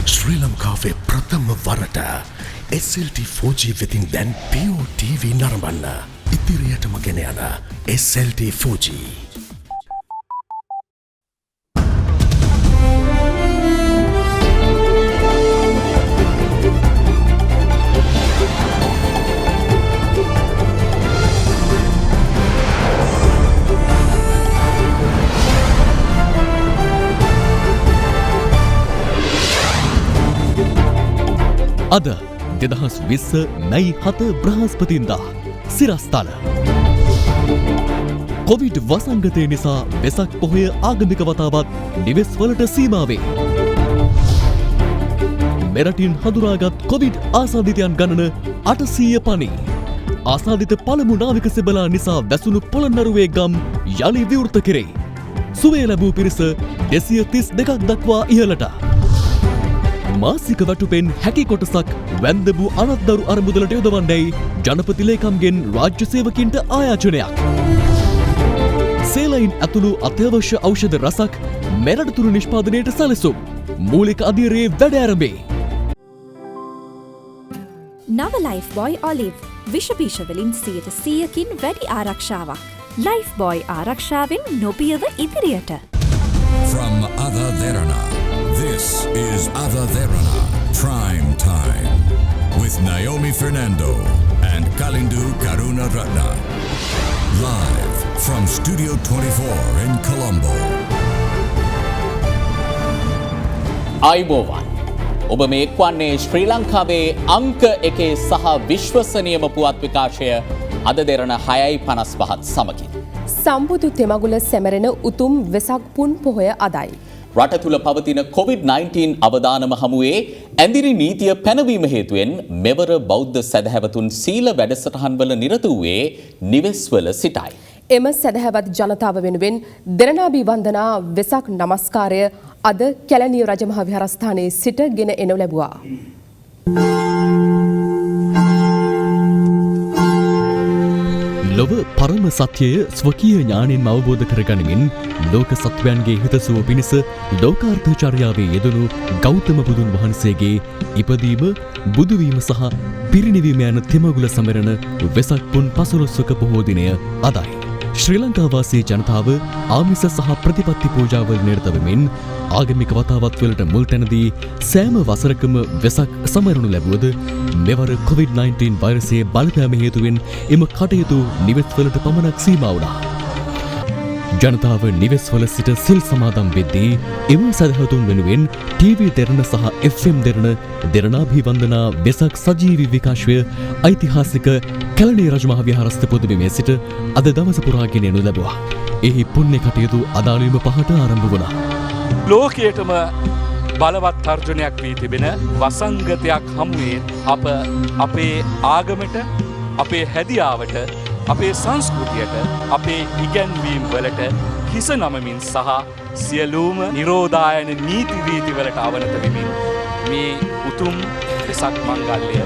ශ්‍රී ලංකාවේ ප්‍රථම වරට SLT 4G වෙතින් දැන් Pure TV නරඹන්න. ඉදිරියටම ගෙන යන SLT 4G. අද 2020 මැයි 7 බ්‍රහස්පතින්දා සිරස්තල කොවිඩ් වසංගතය නිසා වෙසක් පොහොය ආගමික වතාවත් නිවෙස්වලට සීමා වේ. මෙරටින් හඳුනාගත් කොවිඩ් ආසාදිතයන් ගණන 800 පනි. ආසාදිත පළමු නාවික සෙබලා නිසා වැසුණු පොළොන්නරුවේ ගම් යළි විවෘත කෙරේ. සුවය ලැබූ පිරිස 232ක් දක්වා ඉහළට. මාසික වැටුපෙන් හැකි කොටසක් වැන්දබූ අනත්දරු අරමුදලට යොදවන්නැයි ජනපති ලේකම්ගෙන් රාජ්‍ය සේවකින්ට ආයාචනයක්. සේලයින් ඇතුළු අත්‍යවශ්‍ය ඖෂධ රසක් මෙරට තුරු නිෂ්පාදනයට සැලසුම්. මූලික අධීරයේ වැඩ ආරම්භේ. නව ලයිෆ්බොයි ඔලිව් විෂබීජවලින් 100%කින් වැඩි ආරක්ෂාවක්. ලයිෆ්බොයි ආරක්ෂාවෙන් නොපියව ඉදිරියට. From Ada Derana, this is Ada Derana Prime Time with Naomi Fernando and Kalindu Karuna Ratna. Live from Studio 24 in Colombo. අයිබෝවන් ඔබ මේ එක්වන්නේ ශ්‍රී ලංකාවේ අංක 1 සහ විශ්වසනීයම පුවත් විකාශය අද දෙරණ 6:55 සමගින්. සම්බුදු තෙමගුල සැමරෙන උතුම් වෙසක් පුන් පොහොය අදයි. රට තුළ පවතින COVID-19 අවදානම හමුවේ ඇඳිරි නීතිය පැනවීම හේතුවෙන් මෙවර බෞද්ධ සැදැහැවතුන් සීල වැඩසටහන්වල නිරත වූයේ නිවෙස්වල සිටයි. එම සැදැහැවත් ජනතාව වෙනුවෙන් දෙරණාභි වන්දනා වෙසක් නමස්කාරය අද කැලණිය රජමහා විහාරස්ථානයේ සිට ගෙන එනු ලැබුවා. ලොව පරම සත්‍යය ස්වකීය ඥාණයෙන් අවබෝධ කරගනිමින් ලෝක සත්වයන්ගේ හිතසුව පිණිස ලෝකාර්ථ චර්යාවේ යෙදුණු ගෞතම බුදුන් වහන්සේගේ ඉපදීම බුදුවීම සහ පිරිනිවීම යන තෙමගුල සමරන වෙසක් පුන් 15වක බොහෝ දිනය අදයි. ශ්‍රී ලංකාවාසී ජනතාව ආමිස සහ ප්‍රතිපත්ති පූජාවල නිරත වෙමින් ආගමික වතාවත් වලට මුල් තැනදී සෑම වසරකම වෙසක් සමරනු ලැබුවද මෙවර COVID-19 වෛරසයේ බලපෑම හේතුවෙන් එම කටයුතු නිවෙස්වලට පමණක් සීමා වුණා. ජනතාව නිවෙස්වල සිට සිල් සමාදන් වෙද්දී එම සදහතුන් වෙනුවෙන් TV දෙරණ සහ FM දෙරණ දෙරණාභි වන්දනා වෙසක් සජීවී විකාශය ඓතිහාසික කැලණිය රජමහා විහාරස්ථ පොදුබිමේ සිට අද දවස පුරා ගෙන යනු ලැබුවා. එහි පුණ්‍ය කටයුතු අදාළවීම 5ට ආරම්භ වුණා. ලෝකයටම බලවත් තර්ජනයක් වී තිබෙන වසංගතයක් හමුවේ අප අපේ ආගමට, අපේ හැදියාවට, අපේ සංස්කෘතියට, අපේ ඉගැන්වීම් වලට හිස නමමින් සහ සියලුම නිරෝධායන නීති රීති වලට අවනත වෙමින් මේ උතුම් වෙසක් මංගල්‍ය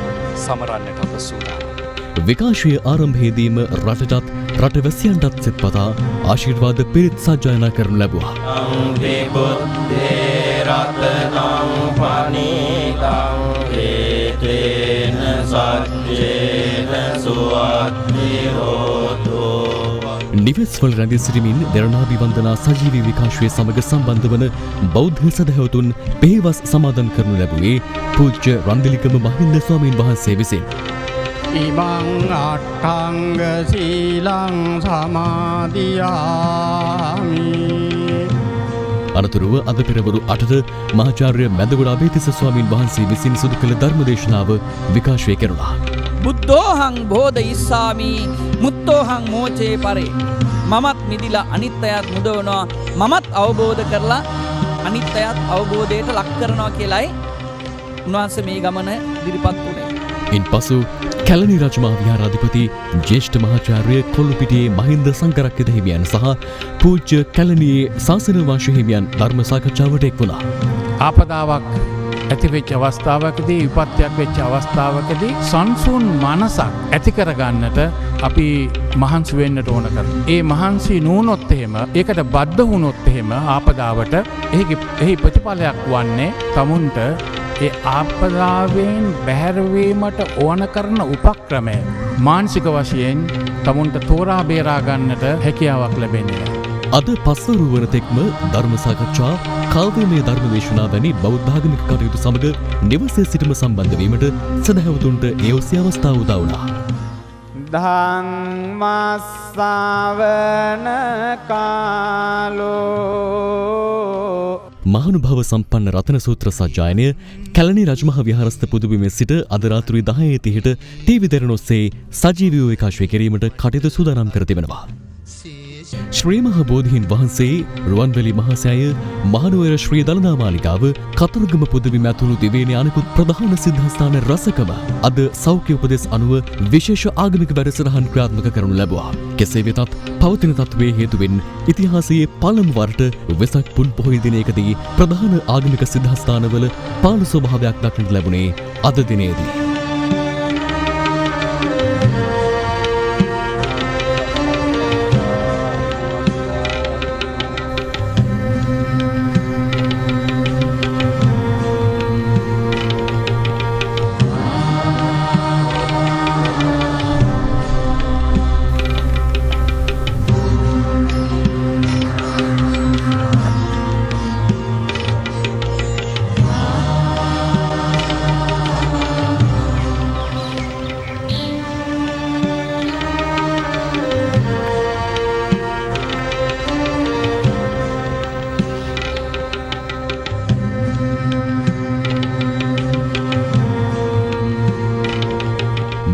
සමරන්නට අප සූදානම්. විකාශයේ ආරම්භයේදීම රටටත් රටවැසියන්ටත් සෙත්පතා ආශිර්වාද පිරිත් සජ්ජායනා කරනු ලැබුවා. නිවෙස්වල රැඳී සිටිමින් දෙරණාභි වන්දනා සජීවී විකාශයේ සමග සම්බන්ධ වන බෞද්ධ සදහැවතුන් පෙහෙවස් සමාදන් කරනු ලැබුවේ පූජ්‍ය රන්දිලිකම මහින්ද ස්වාමීන් වහන්සේ විසින්. ඉමං අට්ඨංග සීලං සමාදියාමි. අනතුරුව අද පෙරවරු 8ට මහාචාර්ය මැදගොඩ අබේතිස්ස ස්වාමීන් වහන්සේ විසින් සිදු කළ ධර්මදේශනාව විකාශය කෙරුණා. බුද්ධෝහං බෝධිස්සාමි මුත්තෝහං මෝචේ පරේ. මමත් මිදිලා අනිත් අයත් මුදවනවා. මමත් අවබෝධ කරලා අනිත් අයත් අවබෝධයට ලක් කරනවා කියලයි උන්වහන්සේ මේ ගමන ඉදිරිපත් වුණේ. ඉන්පසු කැලණි රජමහා විහාරාධිපති ජ්‍යෙෂ්ඨ මහාචාර්ය කොල්ලුපිටියේ මහින්ද සංඝරක්කිත හිමියන් සහ පූජ්‍ය කැලණියේ ශාසන වංශ හිමියන් ධර්ම සාකච්ඡාවට එක් වුණා. ආපදාවක් ඇතිවෙච්ච අවස්ථාවකදී විපත්තියක් වෙච්ච අවස්ථාවකදී සංසුන් මනසක් ඇති කරගන්නට අපි මහන්සි වෙන්නට ඕන කරනවා. ඒ මහන්සි නුනොත් එහෙම ඒකට බද්ධ වුණොත් එහෙම ආපදාවට එහි ප්‍රතිඵලයක් වන්නේ තමුන්ට ඒ ආපදාවෙන් බැහැරවීමට ඕන කරන උපක්‍රමය මානසික වශයෙන් තමුන්ට තෝරා බේරා ගන්නට හැකියාවක් ලැබෙන්නේ නැහැ. අද පස්වරු වන තෙක්ම ධර්ම සාකච්ඡා කාව්‍යමය ධර්ම දේශනා වැනි බෞද්ධාගමික කටයුතු සමග නිවසේ සිටම සම්බන්ධ වීමට සදහැවතුන්ට ඒ ඔස්සේ අවස්ථාව උදා වුණා. ධම්මස්සවන කාලෝ මහානුභාව සම්පන්න රතන සූත්‍ර සජ්ජායනය කැලණි රජමහා විහාරස්ථ පුදුබිමේ සිට අද රාත්‍රී 10:30ට ටීවී දෙරණ ඔස්සේ සජීවීව විකාශය කිරීමට කටයුතු සූදානම් කර තිබෙනවා. ශ්‍රී මහා බෝධීන් වහන්සේ රුවන්වැලි මහසෑය මහනුවර ශ්‍රී දළදා මාලිගාව කතරගම පුදබිම ඇතුළු දිවයිනේ අනෙකුත් ප්‍රධාන සිද්ධාස්ථාන රසකම අද සෞඛ්‍ය උපදෙස් අනුව විශේෂ ආගමික වැඩසටහන් ක්‍රියාත්මක කරනු ලැබුවා. කෙසේ වෙතත් පවතින තත්ත්වයේ හේතුවෙන් ඉතිහාසයේ පළමු වරට වෙසක් පුන් පොහොය දිනයකදී ප්‍රධාන ආගමික සිද්ධාස්ථානවල පාළු ස්වභාවයක් දක්නට ලැබුණේ අද දිනේදී.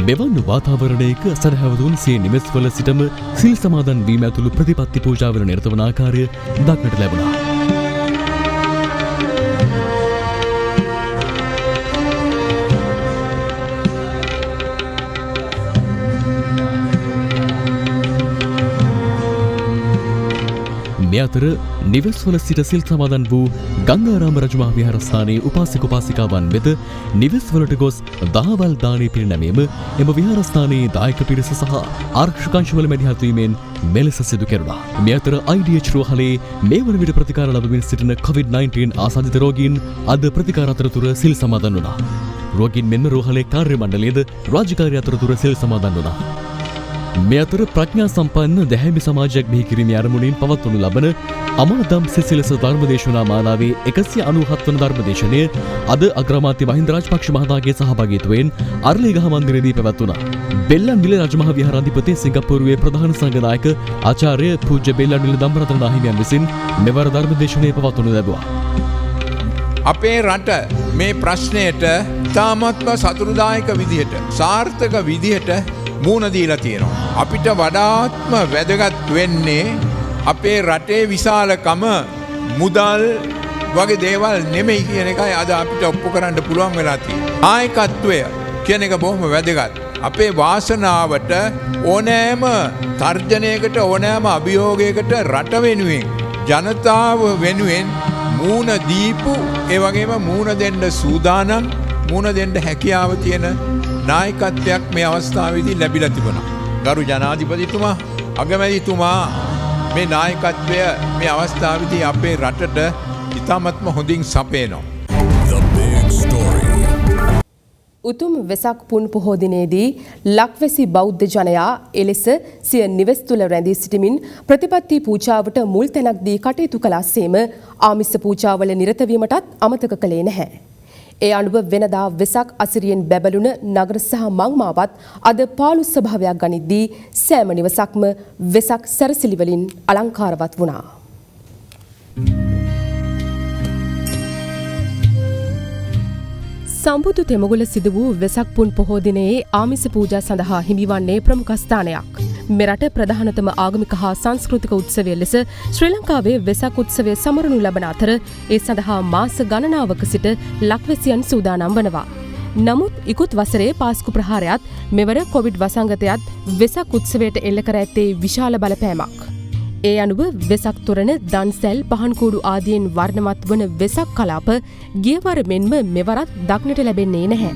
මෙවන් වාතාවරණයක සදහැවතුන් සිය නිවෙස්වල සිටම සිල් සමාදන් වීම ඇතුළු ප්‍රතිපත්ති පූජාවල නිරත වන ආකාරය දක්නට ලැබුණා. මේ අතර නිවෙස්වල සිට සිල් සමාදන් වූ ගංගාරාම රජමහා විහාරස්ථානයේ උපාසක උපාසිකාවන් වෙත නිවෙස්වලට ගොස් දහවල් දානය පිරිනැමීම එම විහාරස්ථානයේ දායක පිරිස සහ ආරක්ෂක අංශවල මැදිහත් වීමෙන් මෙලෙස සිදු කෙරුණා. මේ අතර IDH රෝහලේ මේ වන විට ප්‍රතිකාර ලබමින් සිටින COVID-19 ආසාදිත රෝගීන් අද ප්‍රතිකාර අතරතුර සිල් සමාදන් වුණා. රෝගීන් මෙන්ම රෝහලේ කාර්ය මණ්ඩලයේද රාජකාරී අතරතුර සිල් සමාදන් වුණා. මේ අතර ප්‍රඥා සම්පන්න දැහැමි සමාජයක් බිහි කිරීමේ අරමුණින් පවත්වනු ලබන අමාදම් සිසිලස ධර්මදේශනා මාලාවේ 197 වන ධර්මදේශනය අද අග්‍රාමාත්‍ය මහින්ද රාජපක්ෂ මහතාගේ සහභාගීත්වයෙන් අරලිගහ මන්දිරයේදී පැවැත්වුණා. බෙල්ලන්විල රජමහා විහාරාධිපති සිංගප්පූරුවේ ප්‍රධාන සංඝනායක ආචාර්ය පූජ්‍ය බෙල්ලන්විල ධම්මරතන නාහිමියන් විසින් මෙවර ධර්මදේශනය පවත්වනු ලැබුවා. අපේ රට මේ ප්‍රශ්නයට තාමත්ම සතුරුදායක විදිහට සාර්ථක විදිහට මූණ දීලා තියෙනවා. අපිට වඩාත්ම වැදගත් වෙන්නේ අපේ රටේ විශාලකම මුදල් වගේ දේවල් නෙමෙයි කියන එකයි අද අපිට ඔප්පු කරන්න පුළුවන් වෙලා තියෙන්නේ. ආයකත්වය කියන එක බොහොම වැදගත්. අපේ වාසනාවට ඕනෑම තර්ජනයකට ඕනෑම අභියෝගයකට රට වෙනුවෙන් ජනතාව වෙනුවෙන් මූණ දීපු ඒ වගේම මූණ දෙන්න සූදානම් මූණ දෙන්න හැකියාව තියෙන නායකත්වයක් මේ අවස්ථාවේදී ලැබිලා තිබුණා. ගරු ජනාධිපතිතුමා, අගමැතිතුමා මේ නායකත්වය මේ අවස්ථාවේදී අපේ රටට ඉතාමත්ම හොඳින් සපයනවා. The big story. උතුම් වෙසක් පුන් පොහෝ දිනේදී ලක්වැසි බෞද්ධ ජනයා එලෙස සිය නිවෙස් තුළ රැඳී සිටමින් ප්‍රතිපත්ති පූජාවට මුල් තැනක් දී කටයුතු කළාසේම ආමිස පූජාවල නිරත වීමටත් අමතක කළේ නැහැ. ඒ අනුව වෙනදා වෙසක් අසිරියෙන් බැබළුණ නගර සහ මංමාවත් අද පාළු ස්වභාවයක් ගනිද්දී සෑම නිවසක්ම වෙසක් සැරසිලි වලින් අලංකාරවත් වුණා. සම්බුදු තෙමගුල සිදු වූ වෙසක් පුන් පොහෝ දිනයේ ආමිස පූජා සඳහා හිමිවන්නේ ප්‍රමුඛ ස්ථානයක්. මෙරට ප්‍රධානතම ආගමික හා සංස්කෘතික උත්සවය ලෙස ශ්‍රී ලංකාවේ වෙසක් උත්සවය සමරනු ලබන අතර ඒ සඳහා මාස ගණනාවක සිට ලක්වැසියන් සූදානම් වනවා. නමුත් ඉකුත් වසරේ පාස්කු ප්‍රහාරයත් මෙවර කොවිඩ් වසංගතයත් වෙසක් උත්සවයට එල්ල කර ඇත්තේ විශාල බලපෑමක්. ඒ අනුව වෙසක් තොරණ දන්සැල් පහන්කූඩු ආදියෙන් වර්ණමත් වන වෙසක් කලාප ගියවර මෙන්ම මෙවරත් දක්නට ලැබෙන්නේ නැහැ.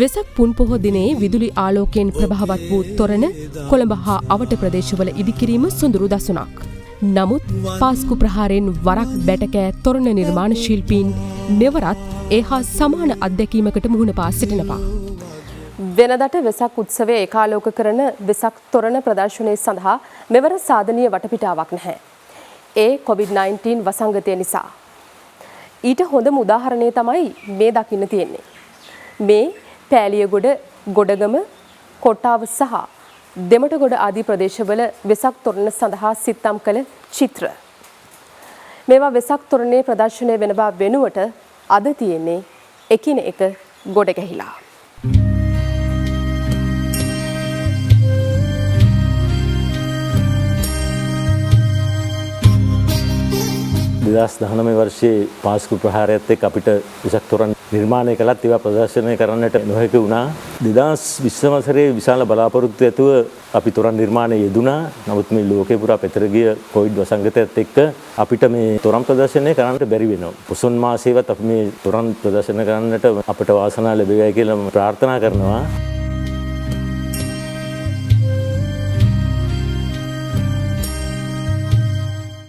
වෙසක් පුන් පොහෝ දිනේ විදුලි ආලෝකයෙන් ප්‍රභාවත් වූ තොරණ කොළඹ හා අවට ප්‍රදේශවල ඉදිකිරීම සොඳුරු දසුනක්. නමුත් පාස්කු ප්‍රහාරයෙන් වරක් බැටකෑ තොරණ නිර්මාණ ශිල්පීන් මෙවරත් ඒ හා සමාන අත්දැකීමකට මුහුණ පා සිටිනවා. වෙනදට වෙසක් උත්සවය ඒකාලෝක කරන වෙසක් තොරණ ප්‍රදර්ශනය සඳහා මෙවර සාධනීය වටපිටාවක් නැහැ. ඒ COVID-19 වසංගතය නිසා. ඊට හොඳම උදාහරණය තමයි මේ දකින්න තියෙන්නේ. මේ පෑලියගොඩ, ගොඩගම, කොට්ටාව සහ දෙමටගොඩ ආදී ප්‍රදේශවල වෙසක් තොරණ සඳහා සිත්තම් කළ චිත්‍ර. මේවා වෙසක් තොරණේ ප්‍රදර්ශනය වෙන බව වෙනුවට අද තියෙන්නේ එකින එක ගොඩ ගැහිලා. දෙදස් 19 වර්ෂයේ පාස්කු ප්‍රහාරයත් එක්ක අපිට වෙසක් තොරණ නිර්මාණය කළත් ඒවා ප්‍රදර්ශනය කරන්නට නොහැකි වුණා. 2020 වසරේ විශාල බලාපොරොත්තු ඇතුව අපි තොරණ නිර්මාණයේ යෙදුණා. නමුත් මේ ලෝකේ පුරා පැතිර ගිය කොවිඩ් වසංගතයත් එක්ක අපිට මේ තොරණ ප්‍රදර්ශනය කරන්නට බැරි වෙනවා. පොසොන් මාසෙවත් අපි මේ තොරණ ප්‍රදර්ශන කරන්නට අපට වාසනාව ලැබෙයි කියලා ප්‍රාර්ථනා කරනවා.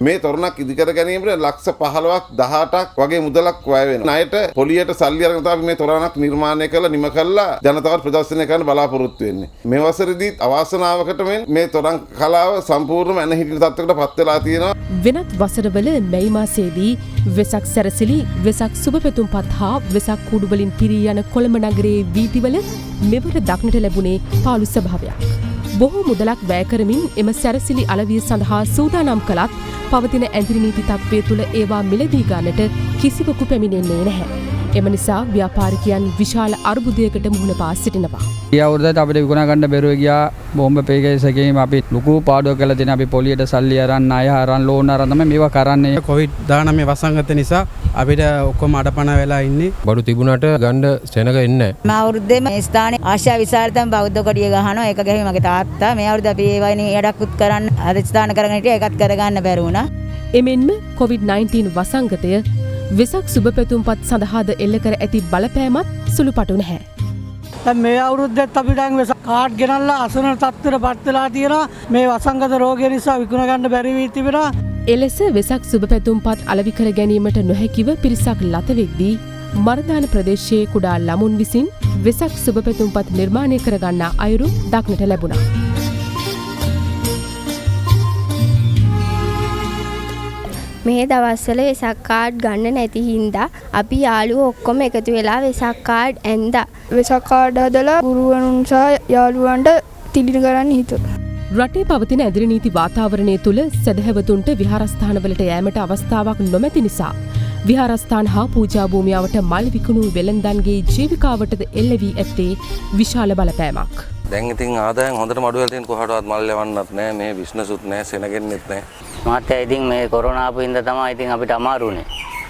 මේ තොරණක් ඉදිකර ගැනීමට ලක්ෂ 15ක් 18ක් වගේ මුදලක් වැය වෙනවා. ණයට පොලියට සල්ලි අරගෙන තමයි මේ තොරණක් නිර්මාණය කරලා නිම කළා ජනතාවට ප්‍රදර්ශනය කරන්න බලාපොරොත්තු වෙන්නේ. මේ වසරේදීත් අවාසනාවකට මේ තොරණ කලාව සම්පූර්ණයෙන්ම ඇනහිටින තත්ත්වයකට පත් වෙලා තියෙනවා. වෙනත් වසරවල මැයි මාසයේදී වෙසක් සැරසිලි, වෙසක් සුබපැතුම්පත් හා වෙසක් කූඩු වලින් පිරී යන කොළඹ නගරයේ වීදිවල මෙවර දක්නට ලැබුණේ පාළු ස්වභාවයක්. බොහෝ මුදලක් වැය කරමින් එම සැරසිලි අලවිය සඳහා සූදානම් කළත් පවතින ඇඳිරි නීති තත්ත්වය තුළ ඒවා මිලදී ගන්නට කිසිවකු පැමිණෙන්නේ නැහැ. එම නිසා ව්‍යාපාරිකයන් විශාල අර්බුදයකට මුහුණ පා සිටිනවා. ගිය අවුරුද්දට අපිට විකුණා ගන්න බැරුව ගියා. බෝම්බ පේකේස් එකේම අපි ලොකු පාඩුවක් කළා තියෙන අපි පොලියට සල්ලි අරන් ණය අරන් ලෝන් අරන් තමයි මේවා කරන්නේ. COVID-19 වසංගත නිසා අපිට ඔක්කොම අඩපණ වෙලා ඉන්නේ. බඩු තිබුණාට ගන්න සෙනග එන්නේ නැහැ. මේ අවුරුද්දේ මේ ස්ථානයේ ආශා විසරතම් බෞද්ධ කොඩිය ගහනවා. ඒක ගැහුවේ මගේ තාත්තා. මේ අවුරුද්ද අපි ඒ වයින් යඩක්කුත් කරන්න අධිෂ්ඨාන කරගෙන හිටියා. ඒකත් කරගන්න බැරි වුණා. එමෙන්ම COVID-19 වසංගතය වෙසක් සුබපැතුම්පත් සඳහාද එල්ල කර ඇති බලපෑමත් සුළුපටු නැහැ. දැන් මේ අවුරුද්දෙත් අපිට වෙසක් කාඩ් ගෙනල්ලා අසරණ තත්ත්වයට පත් වෙලා තියෙනවා. මේ වසංගත රෝගය නිසා විකුණ ගන්න බැරි වී තිබෙනවා. එලෙස වෙසක් සුබපැතුම්පත් අලෙවි කර ගැනීමට නොහැකිව පිරිසක් ලතවෙද්දී මරදාන ප්‍රදේශයේ කුඩා ළමුන් විසින් වෙසක් සුබපැතුම්පත් නිර්මාණය කරගන්නා අයුරු දක්නට ලැබුණා. මේ දවස්වල වෙසක් කාඩ් ගන්න නැති හින්දා අපි යාළුවෝ ඔක්කොම එකතු වෙලා වෙසක් කාඩ් ඇන්දා. වෙසක් කාඩ් හදලා ගුරුවරුන් සහ යාළුවන්ට තිලින කරන්න හිතුවා. රටේ පවතින ඇදිරි නීති වාතාවරණය තුළ සැදැහැවතුන්ට විහාරස්ථානවලට යෑමට අවස්ථාවක් නොමැති නිසා විහාරස්ථාන හා පූජා භූමියාවට මල් විකුණු වෙළඳන්ගේ ජීවිකාවටද එල්ල වී ඇත්තේ විශාල බලපෑමක්. දැන් ඉතින් ආදායම් හොඳට මඩු වෙලා තියෙන කොහටවත් මල් ලවන්නත් නැහැ මේ බිස්නසුත් නැහැ සෙනගෙන්නෙත් නැහැ. මාත්‍යා ඉතින් මේ කොරෝනා ආපු හින්දා තමයි ඉතින් අපිට අමාරුනේ.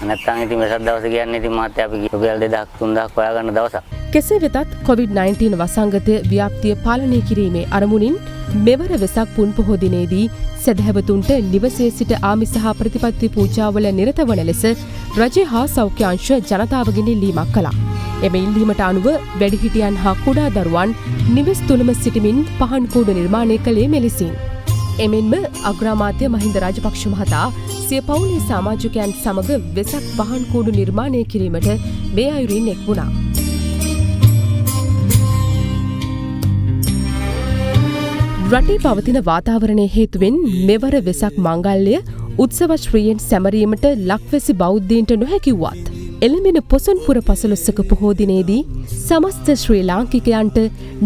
නැත්තම් ඉතින් වෙසක් දවස් කියන්නේ ඉතින් මාත්‍යා අපි රුපියල් 2000 3000 හොයාගන්න දවසක්. කෙසේ වෙතත් COVID-19 වසංගතය ව්‍යාප්තිය පාලනය කිරීමේ අරමුණින් මෙවර වෙසක් පුන් පොහෝ දිනේදී සැදැහැවතුන්ට නිවසේ සිට ආමිස හා ප්‍රතිපත්ති පූජාවල නිරත වන ලෙස රජය හා සෞඛ්‍ය අංශ ජනතාවගෙන් ඉල්ලීමක් කළා. එම ඉල්ලීමට අනුව වැඩිහිටියන් හා කුඩා දරුවන් නිවෙස් තුළම සිටමින් පහන් කූඩු නිර්මාණය කළේ මෙලෙසින්. එමෙන්ම අග්‍රාමාත්‍ය මහින්ද රාජපක්ෂ මහතා සිය පවුලේ සමාජිකයන් සමග වෙසක් පහන් කූඩු නිර්මාණය කිරීමට මේ අයුරින් එක් වුණා. රටේ පවතින වාතාවරණය හේතුවෙන් මෙවර වෙසක් මංගල්‍ය උත්සව ශ්‍රීයෙන් සැමරීමට ලක්වැසි බෞද්ධීන්ට නොහැකිවුවත් එළඹෙන පොසොන්පුර පසළොස්වක පොහෝ දිනේදී සමස්ත ශ්‍රී ලාංකිකයන්ට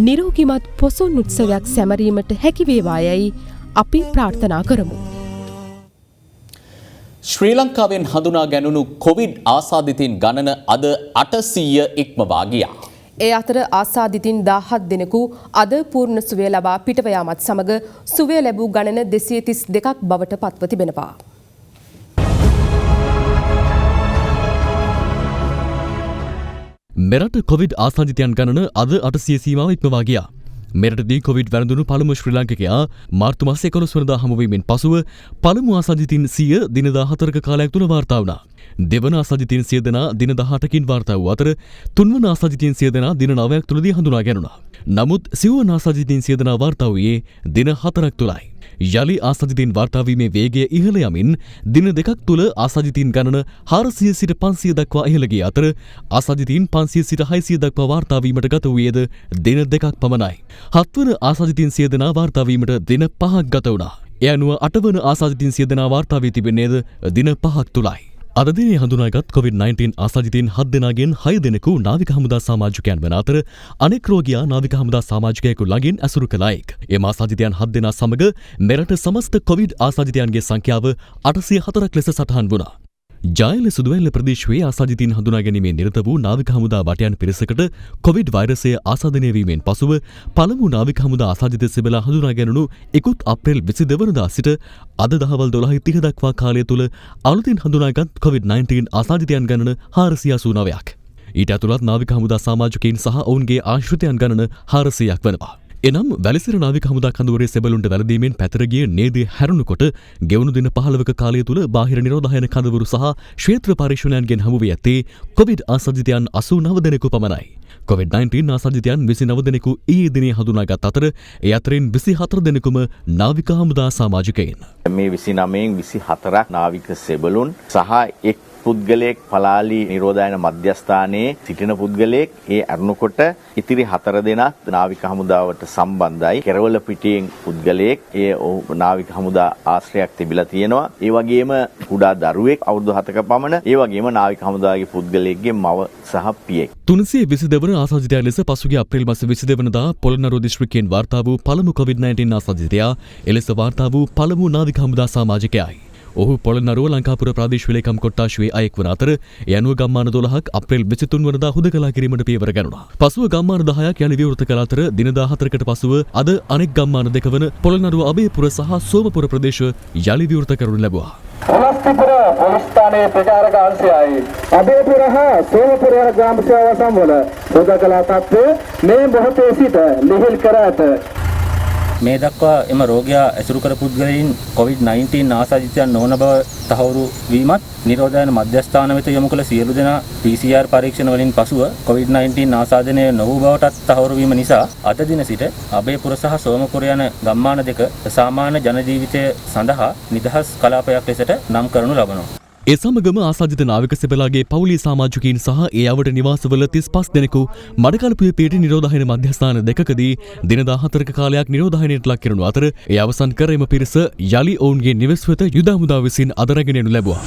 නිරෝගිමත් පොසොන් උත්සවයක් සැමරීමට හැකි වේවායයි අපි ප්‍රාර්ථනා කරමු. ශ්‍රී ලංකාවෙන් හඳුනා ගැනුණු කොවිඩ් ආසාදිතින් ගණන අද 800 ඉක්මවා ගියා. ඒ අතර ආසාදිතින් 17 දෙනෙකු අද පූර්ණ සුවය ලබා පිටව යාමත් සමග සුවය ලැබූ ගණන 232ක් බවට පත්ව තිබෙනවා. මෙරට කොවිඩ් ආසාදිතයන් ගණන අද 800 සීමාව ඉක්මවා ගියා. මෙරටදී කොවිඩ් වැළඳුණු පළමු ශ්‍රී ලාංකිකයා මාර්තු මාසයේ 11 වෙනිදා හමුවීමෙන් පසුව පළමු ආසාදිතින් 100 දින 14ක කාලයක් තුළ වාර්තා වුණා. දෙවන ආසාදිතින් 100 දෙනා දින 18කින් වාර්තා වූ අතර තුන්වන ආසාදිතින් 100 දෙනා දින 9ක් තුළදී හඳුනා ගැනුණා. නමුත් සිව්වන ආසාදිතින් 100 දෙනා වාර්තා වූයේ දින 4ක් තුළයි. යලි ආසාදිතයින් වාර්තා වීමේ වේගය ඉහළ යමින් දින දෙකක් තුළ ආසාදිතයින් ගණන 400 සිට 500 දක්වා ඉහළ ගිය අතර ආසාදිතයින් 500 සිට 600 දක්වා වාර්තා වීමට ගත වූයේද දින දෙකක් පමණයි. 7 වන ආසාදිතයින් සිය දෙනා වාර්තා වීමට දින 5ක් ගත වුණා. ඒ අනුව 8 වන ආසාදිතයින් සිය දෙනා වාර්තා වී තිබෙන්නේද දින 5ක් තුලයි. අද දිනේ හඳුනාගත් COVID-19 ආසාදිතයින් 7 දෙනාගෙන් 6 දෙනෙකු නාවික හමුදා සමාජිකයන් වන අතර අනෙක් රෝගියා නාවික හමුදා සමාජිකයෙකු ළඟින් ඇසුරු කළ අයෙක්. එම ආසාදිතයන් 7 දෙනා සමග මෙරට සමස්ත කොවිඩ් ආසාදිතයන්ගේ සංඛ්‍යාව 804ක් ලෙස සටහන් වුණා. ජයල සුදුවැල්ල ප්‍රදේශයේ ආසාදිතයින් හඳුනා ගැනීමේ නිරත වූ නාවික හමුදා වටයන් පිරිසකට කොවිඩ් වෛරසය ආසාදනය වීමෙන් පසුව පළමු නාවික හමුදා ආසාදිත සෙබලා හඳුනා ගැනුණු 1 අප්‍රේල් 22 වනදා සිට අද දහවල් 12:30 දක්වා කාලය තුල අලුතින් හඳුනාගත් COVID-19 ආසාදිතයන් ගණන 489ක්. ඊට ඇතුළත් නාවික හමුදා සමාජිකයින් සහ ඔවුන්ගේ ආශ්‍රිතයන් ගණන 400ක් වනවා. එනම් වැලිසිර නාවික හමුදා කඳවුරේ සෙබළුන්ට වැළඳීමෙන් පැතර ගිය නේදේ හැරුණුකොට ගෙවුණු දින 15ක කාලය තුල බාහිර නිරෝධායන කඳවුරු සහ ක්ෂේත්‍ර පරීක්ෂණයන්ගෙන් හමු වී ඇත්තේ කොවිඩ් ආසාදිතයන් 89 දෙනෙකු පමණයි. COVID-19 ආසාදිතයන් 29 දෙනෙකු ඊයේ දිනේ හඳුනාගත් අතර ඒ අතරින් 24 දෙනෙකුම නාවික හමුදා සමාජිකයින්. මේ 29න් 24ක් නාවික සෙබළුන් සහ එක් පුද්ගලයෙක් පලාලි නිරෝධායන මධ්‍යස්ථානයේ සිටින පුද්ගලයෙක් ඒ අරුණකොට ඉතිරි 4 දෙනා නාවික හමුදාවට සම්බන්ධයි. කෙරවල පිටියෙන් පුද්ගලයෙක් ඒ නාවික හමුදා ආශ්‍රයයක් තිබිලා තියෙනවා. ඒ වගේම කුඩා දරුවෙක් අවුරුදු 7ක පමණ ඒ වගේම නාවික හමුදාවේ පුද්ගලයෙක්ගේ මව සහ පියෙක්. 322 වන ආසාදිතයා ලෙස පසුගිය අප්‍රේල් මාස 22 වෙනිදා පොළොන්නරුව දිස්ත්‍රික්කයෙන් වාර්තා වූ පළමු COVID-19 ආසාදිතයා එලෙස වාර්තා වූ පළමු නාවික හමුදා සමාජිකයයි. ඔහු පොළොන්නරුව ලංකාපුර ප්‍රාදේශීය ලේකම් කොට්ටාශුවේ අයෙක් වන අතර ඒ අනුව ගම්මාන 12ක් අප්‍රේල් 23 වනදා හුදකලා කිරීමට පියවර ගන්නවා. පසුව ගම්මාන 10ක් යලි විවෘත කළ අතර දින 14කට පසුව අද අනෙක් ගම්මාන දෙක වන පොළොන්නරුව අබේපුර සහ සෝමපුර ප්‍රදේශ යලි විවෘත කරනු ලැබුවා. ඔලස්තිපුර පොලිස් ස්ථානයේ ප්‍රචාරක අංශයයි අබේපුර හා සෝමපුර යන ග්‍රාම සේවා සම්වල හුදකලා තත්ත්වය මේ මොහොතේ සිට ලිහිල් කර ඇත. මේ දක්වා එම රෝගයා ඇසුරු කර පුද්ගලයන් COVID-19 ආසාදිතයන් නොවන බව තහවුරු වීමත් නිරෝධායන මධ්‍යස්ථාන වෙත යොමු කළ සියලු දෙනා PCR පරීක්ෂණ වලින් පසුව COVID-19 ආසාදනය නොවූ බවටත් තහවුරු වීම නිසා අද දින සිට අබේපුර සහ සෝමපුර යන ගම්මාන දෙක සාමාන්‍ය ජන ජීවිතය සඳහා නිදහස් කලාපයක් ලෙසට නම් කරනු ලබනවා. ඒ සමගම ආසාදිත නාවික සෙබලාගේ පවුලේ සමාජිකයින් සහ ඒ අවට නිවාසවල 35 දෙනෙකු මඩකලපුවේ පිටි නිරෝධායන මධ්‍යස්ථාන දෙකකදී දින 14ක කාලයක් නිරෝධායනයට ලක් කරනු අතර ඒ අවසන් කර එම පිරිස යලි ඔවුන්ගේ නිවෙස් වෙත යුද හමුදාව විසින් අද රැගෙන යනු ලැබුවා.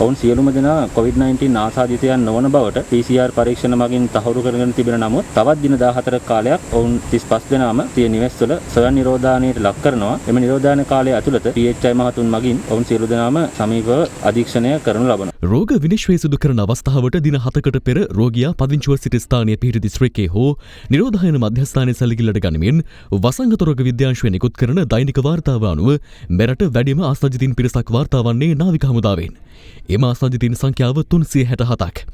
ඔවුන් සියලුම දෙනා COVID-19 ආසාදිතයන් නොවන බවට PCR පරීක්ෂණ මගින් තහවුරු කරගෙන තිබෙන නමුත් තවත් දින 14ක කාලයක් ඔවුන් 35 දෙනාම තිය නිවෙස්වල ස්වයං නිරෝධායනයට ලක් කරනවා. එම නිරෝධායන කාලය ඇතුළත PHI මහතුන් මගින් ඔවුන් සියලු දෙනාම සමීපව අධීක්ෂණය කරනු ලබනවා. රෝග විනිශ්චය සිදු කරන අවස්ථාවට දින 7කට පෙර රෝගියා පදිංචිව සිටි ස්ථානීය පිහිටි දිස්ත්‍රික්කයේ හෝ නිරෝධායන මධ්‍යස්ථානයේ සැලකිල්ලට ගනිමින් වසංගත රෝග විද්‍යාංශයෙන් නිකුත් කරන දෛනික වාර්තාව අනුව මෙරට වැඩිම ආසාදිතින් පිරිසක් වාර්තා වන්නේ නාවික හමුදාවෙන්. එම ආසාදිතයින් සංඛ්‍යාව 367ක්.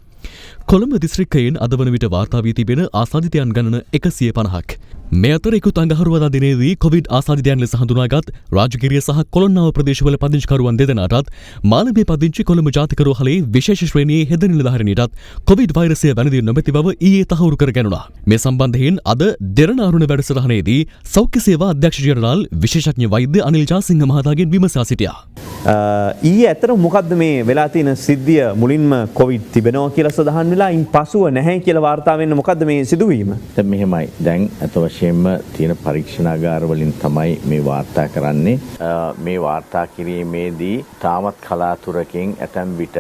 කොළඹ දිස්ත්‍රික්කයෙන් අද වන විට වාර්තා වී තිබෙන ආසාදිතයන් ගණන 150ක්. මේ අතර ඉකුත් අඟහරුවාදා දිනේදී කොවිඩ් ආසාදිතයන් ලෙස හඳුනාගත් රාජගිරිය සහ කොළොන්නාව ප්‍රදේශවල පදිංචිකරුවන් දෙදෙනාටත් මාළඹේ පදිංචි කොළඹ ජාතික රෝහලේ විශේෂ ශ්‍රේණියේ හෙද නිලධාරීනියටත් කොවිඩ් වෛරසය වැළඳී නොමැති බව ඊයේ තහවුරු කර ගැනුණා. මේ සම්බන්ධයෙන් අද දෙරණ අරුණ වැඩසටහනේදී සෞඛ්‍ය සේවා අධ්‍යක්ෂ ජෙනරාල් විශේෂඥ වෛද්‍ය අනිල් ජාසිංහ මහතාගෙන් විමසා සිටියා. ඊයේ ඇත්තට මොකද්ද මේ වෙලා තියෙන සිද්ධිය? මුලින්ම කොවිඩ් තිබෙනවා කියලා සඳහන් වෙලා ඉන් පසුව නැහැ කියලා වාර්තා වෙන්න මොකද්ද මේ සිදුවීම? දැන් මෙහෙමයි. දැන් අත වශයෙන්ම තියෙන පරීක්ෂණාගාර වලින් තමයි මේ වාර්තා කරන්නේ. මේ වාර්තා කිරීමේදී තාමත් කලාතුරකින් ඇතැම් විට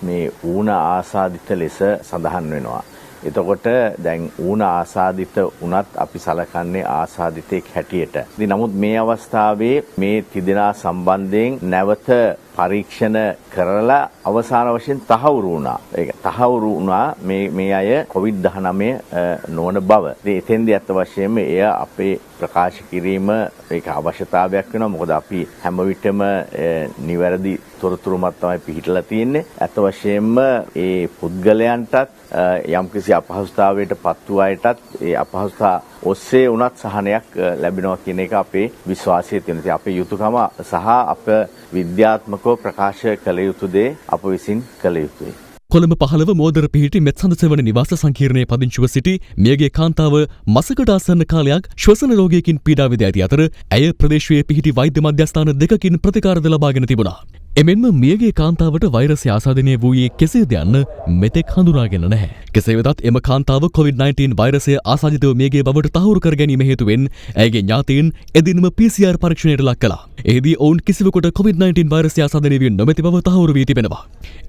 මේ ඌණ ආසාදිත ලෙස සඳහන් වෙනවා. එතකොට දැන් ඌණ ආසාදිත වුණත් අපි සලකන්නේ ආසාදිතෙක් හැටියට. ඉතින් නමුත් මේ අවස්ථාවේ මේ තිදෙනා සම්බන්ධයෙන් නැවත පරීක්ෂණ කරලා අවසාන වශයෙන් තහවුරු වුණා. ඒක තහවුරු වුණා මේ අය COVID-19 නොවන බව. ඉතින් එතෙන්දී අත් වශයෙන්ම එය අපේ ප්‍රකාශ කිරීම ඒක අවශ්‍යතාවයක් වෙනවා. මොකද අපි හැම විටම නිවැරදි තොරතුරු මත තමයි පිහිටලා තියෙන්නේ. අත් වශයෙන්ම ඒ පුද්ගලයන්ටත් යම්කිසි අපහසුතාවයට පත් වූ අයටත් ඒ අපහසුතාව ඔස්සේ උනත් සහනයක් ලැබෙනවා කියන එක අපේ විශ්වාසය තියෙනවා. අපේ යුතුයකම සහ අප විද්‍යාත්මකව ප්‍රකාශ කළ යුතු දේ අප විසින් කළ යුතුයි. කොළඹ 15 මෝදර පිහිටි මෙත්සඳසෙවන නිවාස සංකීර්ණයේ පදිංචිව සිටි මියගේ කාන්තාව මසකට ආසන්න කාලයක් ශ්වසන රෝගයකින් පීඩා විඳ ඇති අතර ඇය ප්‍රදේශයේ පිහිටි වෛද්‍ය මධ්‍යස්ථාන දෙකකින් ප්‍රතිකාරද ලබාගෙන තිබුණා. එමෙන්ම මියගේ කාන්තාවට වෛරසය ආසාදනය වූයේ කෙසේද යන්න මෙතෙක් හඳුනාගෙන නැහැ. කෙසේ වෙතත් එම කාන්තාව COVID-19 වෛරසය ආසාදිතව මියගේ බවට තහවුරු කර ගැනීම හේතුවෙන් ඇයගේ ඥාතීන් එදිනම PCR පරීක්ෂණයට ලක් කළා. එහිදී ඔවුන් කිසිවෙකුට COVID-19 වෛරසය ආසාදනය වී නොමැති බව තහවුරු වී තිබෙනවා.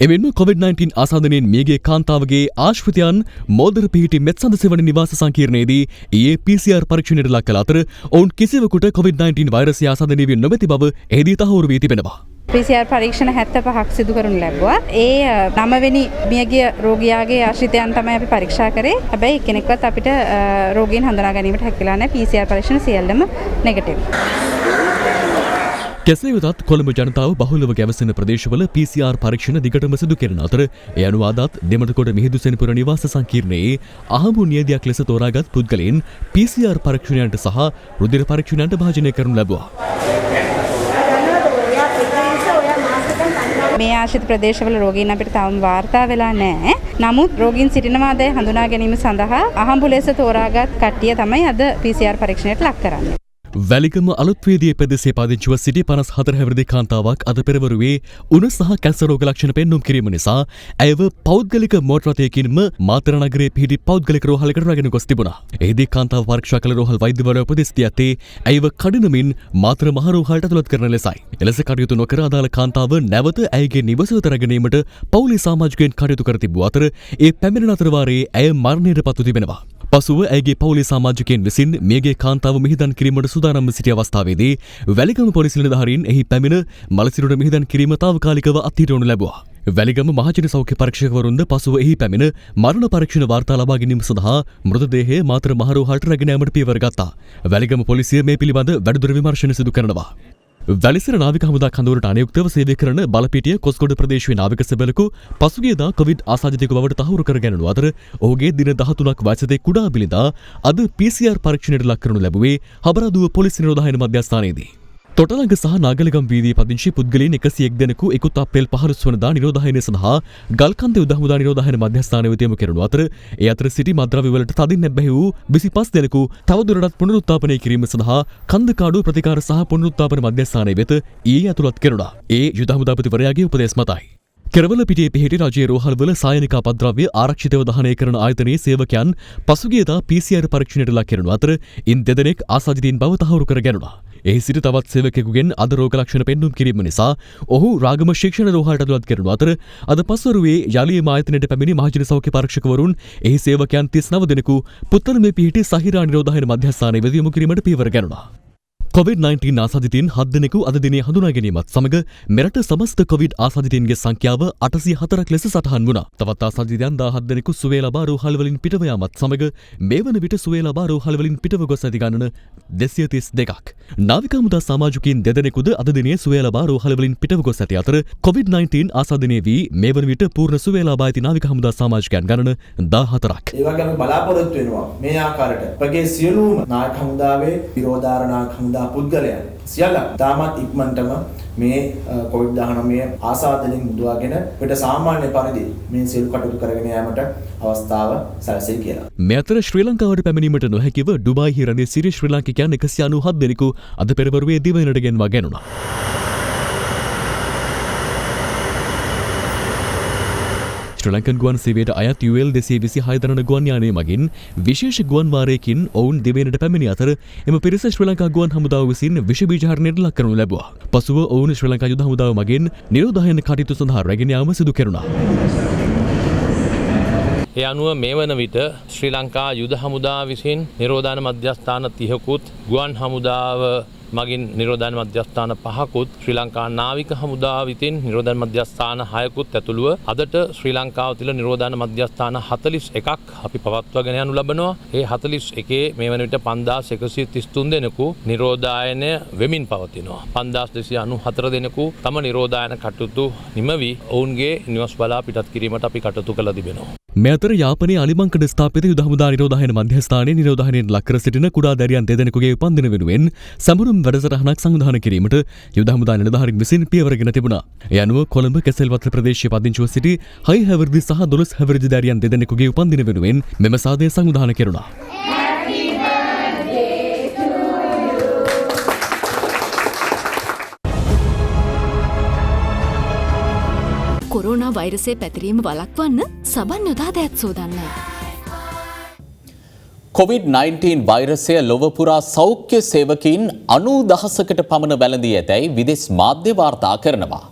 එමෙන්ම COVID-19 ආසාදනයෙන් මියගේ කාන්තාවගේ ආශ්‍රිතයන් මෝදර පිහිටි මෙත්සඳසෙවන නිවාස සංකීර්ණයේදී ඊයේ PCR පරීක්ෂණයට ලක් කළ අතර ඔවුන් කිසිවෙකුට COVID-19 වෛරසය ආසාදනය වී නොමැති බව එහිදී තහවුරු වී තිබෙනවා. PCR පරීක්ෂණ 75ක් සිදු කරනු ලැබුවා. ඒ 9 වෙනි මියගිය රෝගියාගේ ආශ්‍රිතයන් තමයි අපි පරීක්ෂා කරේ. හැබැයි කෙනෙක්වත් අපිට රෝගීන් හඳුනා ගැනීමට හැකියලා නැහැ. PCR පරීක්ෂණ සියල්ලම නෙගටිව්. කෙසේ වෙතත් කොළඹ ජනතාව බහුලව ගැවසෙන ප්‍රදේශවල PCR පරීක්ෂණ දිගටම සිදු කෙරෙන අතර ඒ අනුව අදත් දෙමටකොඩ මිහිඳුසෙනපුර නිවාස සංකීර්ණයේ අහඹු නියදියක් ලෙස තෝරාගත් පුද්ගලයන් PCR පරීක්ෂණයන්ට සහ රුධිර පරීක්ෂණයන්ට භාජනය කරනු ලැබුවා. මේ ආශ්‍රිත ප්‍රදේශවල රෝගීන් අපිට තවම වාර්තා වෙලා නැහැ. නමුත් රෝගීන් සිටිනවාද හඳුනා ගැනීම සඳහා අහඹු ලෙස තෝරාගත් කට්ටිය තමයි අද PCR පරීක්ෂණයට ලක් කරන්නේ. වැලිගම අලුත්වේදී ප්‍රදේශයේ පදිංචිව සිටි 54 හැවිරිදි කාන්තාවක් අද පෙරවරුවේ උණ සහ කැන්සර් රෝග ලක්ෂණ පෙන්නුම් කිරීම නිසා ඇයව පෞද්ගලික මෝටර රථයකින්ම මාතර නගරයේ පිහිටි පෞද්ගලික රෝහලකට රැගෙන ගොස් තිබුණා. එහිදී කාන්තාව පරීක්ෂා කළ රෝහල් වෛද්‍යවරයා උපදෙස් දී ඇත්තේ ඇයව කඩිනමින් මාතර මහ රෝහලට ඇතුළත් කරන ලෙසයි. එලෙස කටයුතු නොකර අදාළ කාන්තාව නැවත ඇයගේ නිවස වෙත රැගෙනීමට පවුලේ සමාජිකයන් කටයුතු කර තිබූ අතර ඒ පැමිණෙන අතර වාරයේ ඇය මරණයට පත්ව තිබෙනවා. පසුව ඇයගේ පවුලේ සමාජිකයන් විසින් මියගේ කාන්තාව මිහිදන් කිරීමට සූදානම්ව සිටි අවස්ථාවේදී වැලිගම පොලිස් නිලධාරීන් එහි පැමිණ මලසිරුර මිහිදන් කිරීම තාවකාලිකව අත්හිටවනු ලැබුවා. වැලිගම මහජන සෞඛ්‍ය පරීක්ෂකවරුන්ද පසුව එහි පැමිණ මරණ පරීක්ෂණ වාර්තා ලබා ගැනීම සඳහා මෘතදේහය මාතර මහ රෝහලට රැගෙන යාමට පියවර ගත්තා. වැලිගම පොලිසිය මේ පිළිබඳ වැඩිදුර විමර්ශන සිදු කරනවා. වැලිසර නාවික හමුදා කඳවුරට අනුයුක්තව සේවය කරන බලපිටිය කොස්ගොඩ ප්‍රදේශයේ නාවික සෙබළකු පසුගියදා කොවිඩ් ආසාදිතයෙකු බවට තහවුරු කර ගැනුණු අතර ඔහුගේ දින 13ක් වයසදී කුඩා බිලිඳා අද PCR පරීක්ෂණයට ලක් කරනු ලැබුවේ හබරදුව පොලිස් නිරෝධායන මධ්‍යස්ථානයේදී. තොටලඟ සහ නාගලගම් වීදියේ පදිංචි පුද්ගලයන් 101 දෙනෙකු ඉකුත් අප්‍රේල් 15 වනදා නිරෝධායනය සඳහා ගල්කන්ද යුද හමුදා නිරෝධායන මධ්‍යස්ථානය වෙත යොමු කෙරුණු අතර ඒ අතර සිටි මද්ද්‍රව්‍ය වලට තදින් නැබ්බැහි වූ 25 දෙනෙකු තවදුරටත් පුනරුත්ථාපනය කිරීම සඳහා කන්දකාඩු ප්‍රතිකාර සහ පුනරුත්ථාපන මධ්‍යස්ථානය වෙත ඊයේ ඇතුළත් කෙරුණා. ඒ යුද හමුදාපතිවරයාගේ උපදෙස් මතයි. කෙරවල පිටියේ පිහිටි රජයේ රෝහල්වල සායනික අපද්‍රව්‍ය ආරක්ෂිතව දහනය කරන ආයතනයේ සේවකයන් පසුගියදා PCR පරීක්ෂණයට ලක් කරනු අතර ඉන් දෙදෙනෙක් ආසාදිතයින් බව තහවුරු කර ගැනුණා. එහි සිට තවත් සේවකයෙකුගෙන් අද රෝග ලක්ෂණ පෙන්නුම් කිරීම නිසා ඔහු රාගම ශික්ෂණ රෝහලට ඇතුළත් කරනු අතර අද පස්වරුවේ යලියම ආයතනයට පැමිණි මහජන සෞඛ්‍ය පරීක්ෂකවරුන් එහි සේවකයන් 39 දෙනෙකු පුත්තලමේ පිහිටි සහිරා නිරෝධායන මධ්‍යස්ථානයේ වෙත යොමු කිරීමට පියවර ගැනුණා. COVID-19 ආසාදිතයින් 7 දෙනෙකු අද දිනේ හඳුනා ගැනීමත් සමග මෙරට සමස්ත COVID ආසාදිතයින්ගේ සංඛ්‍යාව 804ක් ලෙස සටහන් වුණා. තවත් ආසාදිතයන් 17 දෙනෙකු සුවය ලබා රෝහල් වලින් පිටව යාමත් සමග මේ වන විට සුවය ලබා රෝහල් වලින් පිටව ගොස් ඇති ගණන 232ක්. නාවික හමුදා සමාජිකයින් 2 දෙනෙකුද අද දිනේ සුවය ලබා රෝහල් වලින් පිටව ගොස් ඇති අතර COVID-19 ආසාදනය වී මේ වන විට පූර්ණ සුවය ලබා ඇති නාවික හමුදා සමාජිකයන් ගණන 14ක්. ඒ වගේම බලාපොරොත්තු වෙනවා මේ ආකාරයට අපගේ සියලුම නායක හමුදාවේ විරෝධාර නායක හමුදා පුද්ගලයන් සියල්ල දාමත් ඉක්මනටම මේ COVID-19 ආසාදනයෙන් මුදවාගෙන පිට සාමාන්‍ය පරිදි මේ සියලු කටයුතු කරගෙන යාමට අවස්ථාව සැලසෙයි කියලා. මේ අතර ශ්‍රී ලංකාවට පැමිණීමට නොහැකිව ඩුබායි රැඳී සිටි ශ්‍රී ලාංකිකයන් 197 දෙනෙකු අද පෙරවරුවේ දිවයිනට ගෙන්වා ගැනුණා. ශ්‍රී ලංකන් ගුවන් සේවයට අයත් UL 226 දරන ගුවන් යානය මගින් විශේෂ ගුවන් වාරයකින් ඔවුන් දිවයිනට පැමිණි අතර එම පිරිස ශ්‍රී ලංකා ගුවන් හමුදාව විසින් විෂ බීජ හරණයට ලක් කරනු ලැබුවා. පසුව ඔවුන් ශ්‍රී ලංකා යුද හමුදාව මගින් නිරෝධායන කටයුතු සඳහා රැගෙන යාම සිදු කෙරුණා. ඒ අනුව මේ වන විට ශ්‍රී ලංකා යුද හමුදාව විසින් නිරෝධායන මධ්‍යස්ථාන 30කුත් ගුවන් හමුදාව මගින් නිරෝධායන මධ්‍යස්ථාන 5කුත් ශ්‍රී ලංකා නාවික හමුදාව විසින් නිරෝධායන මධ්‍යස්ථාන 6කුත් ඇතුළුව අදට ශ්‍රී ලංකාව තුළ නිරෝධායන මධ්‍යස්ථාන 41ක් අපි පවත්වාගෙන යනු ලබනවා. ඒ 41 මේ වන විට 5133 දෙනෙකු නිරෝධායන වෙමින් පවතිනවා. 5294 දෙනෙකු තම නිරෝධායන කටයුතු නිමවි ඔවුන්ගේ නිවස් බලා පිටත් කිරීමට අපි කටයුතු කළ තිබෙනවා. මේ අතර යාපනයේ අලිමංකඩ ස්ථාපිත යුද හමුදා නිරෝධායන මධ්‍යස්ථානයේ නිරෝධායනයෙන් ලක් කර සිටින කුඩා දැරියන් දෙදෙනෙකුගේ උපන්දින වෙනුවෙන් සමරුම් වැඩසටහනක් සංවිධානය කිරීමට යුද හමුදා නිලධාරීන් විසින් පියවරගෙන තිබුණා. ඒ අනුව කොළඹ කෙසෙල්වත්ත ප්‍රදේශයේ පදිංචිව සිටි 6 හැවිරිදි සහ 12 හැවිරිදි දැරියන් දෙදෙනෙකුගේ උපන්දින වෙනුවෙන් මෙම සාදය සංවිධානය කෙරුණා. කොරෝනා වෛරසය පැතිරීම වළක්වන්න සබන් යොදා දෑත් සෝදන්න. COVID-19 වෛරසය ලොව පුරා සෞඛ්‍ය සේවකීන් 90,000කට පමණ වැළඳී ඇතැයි විදෙස් මාධ්‍ය වාර්තා කරනවා.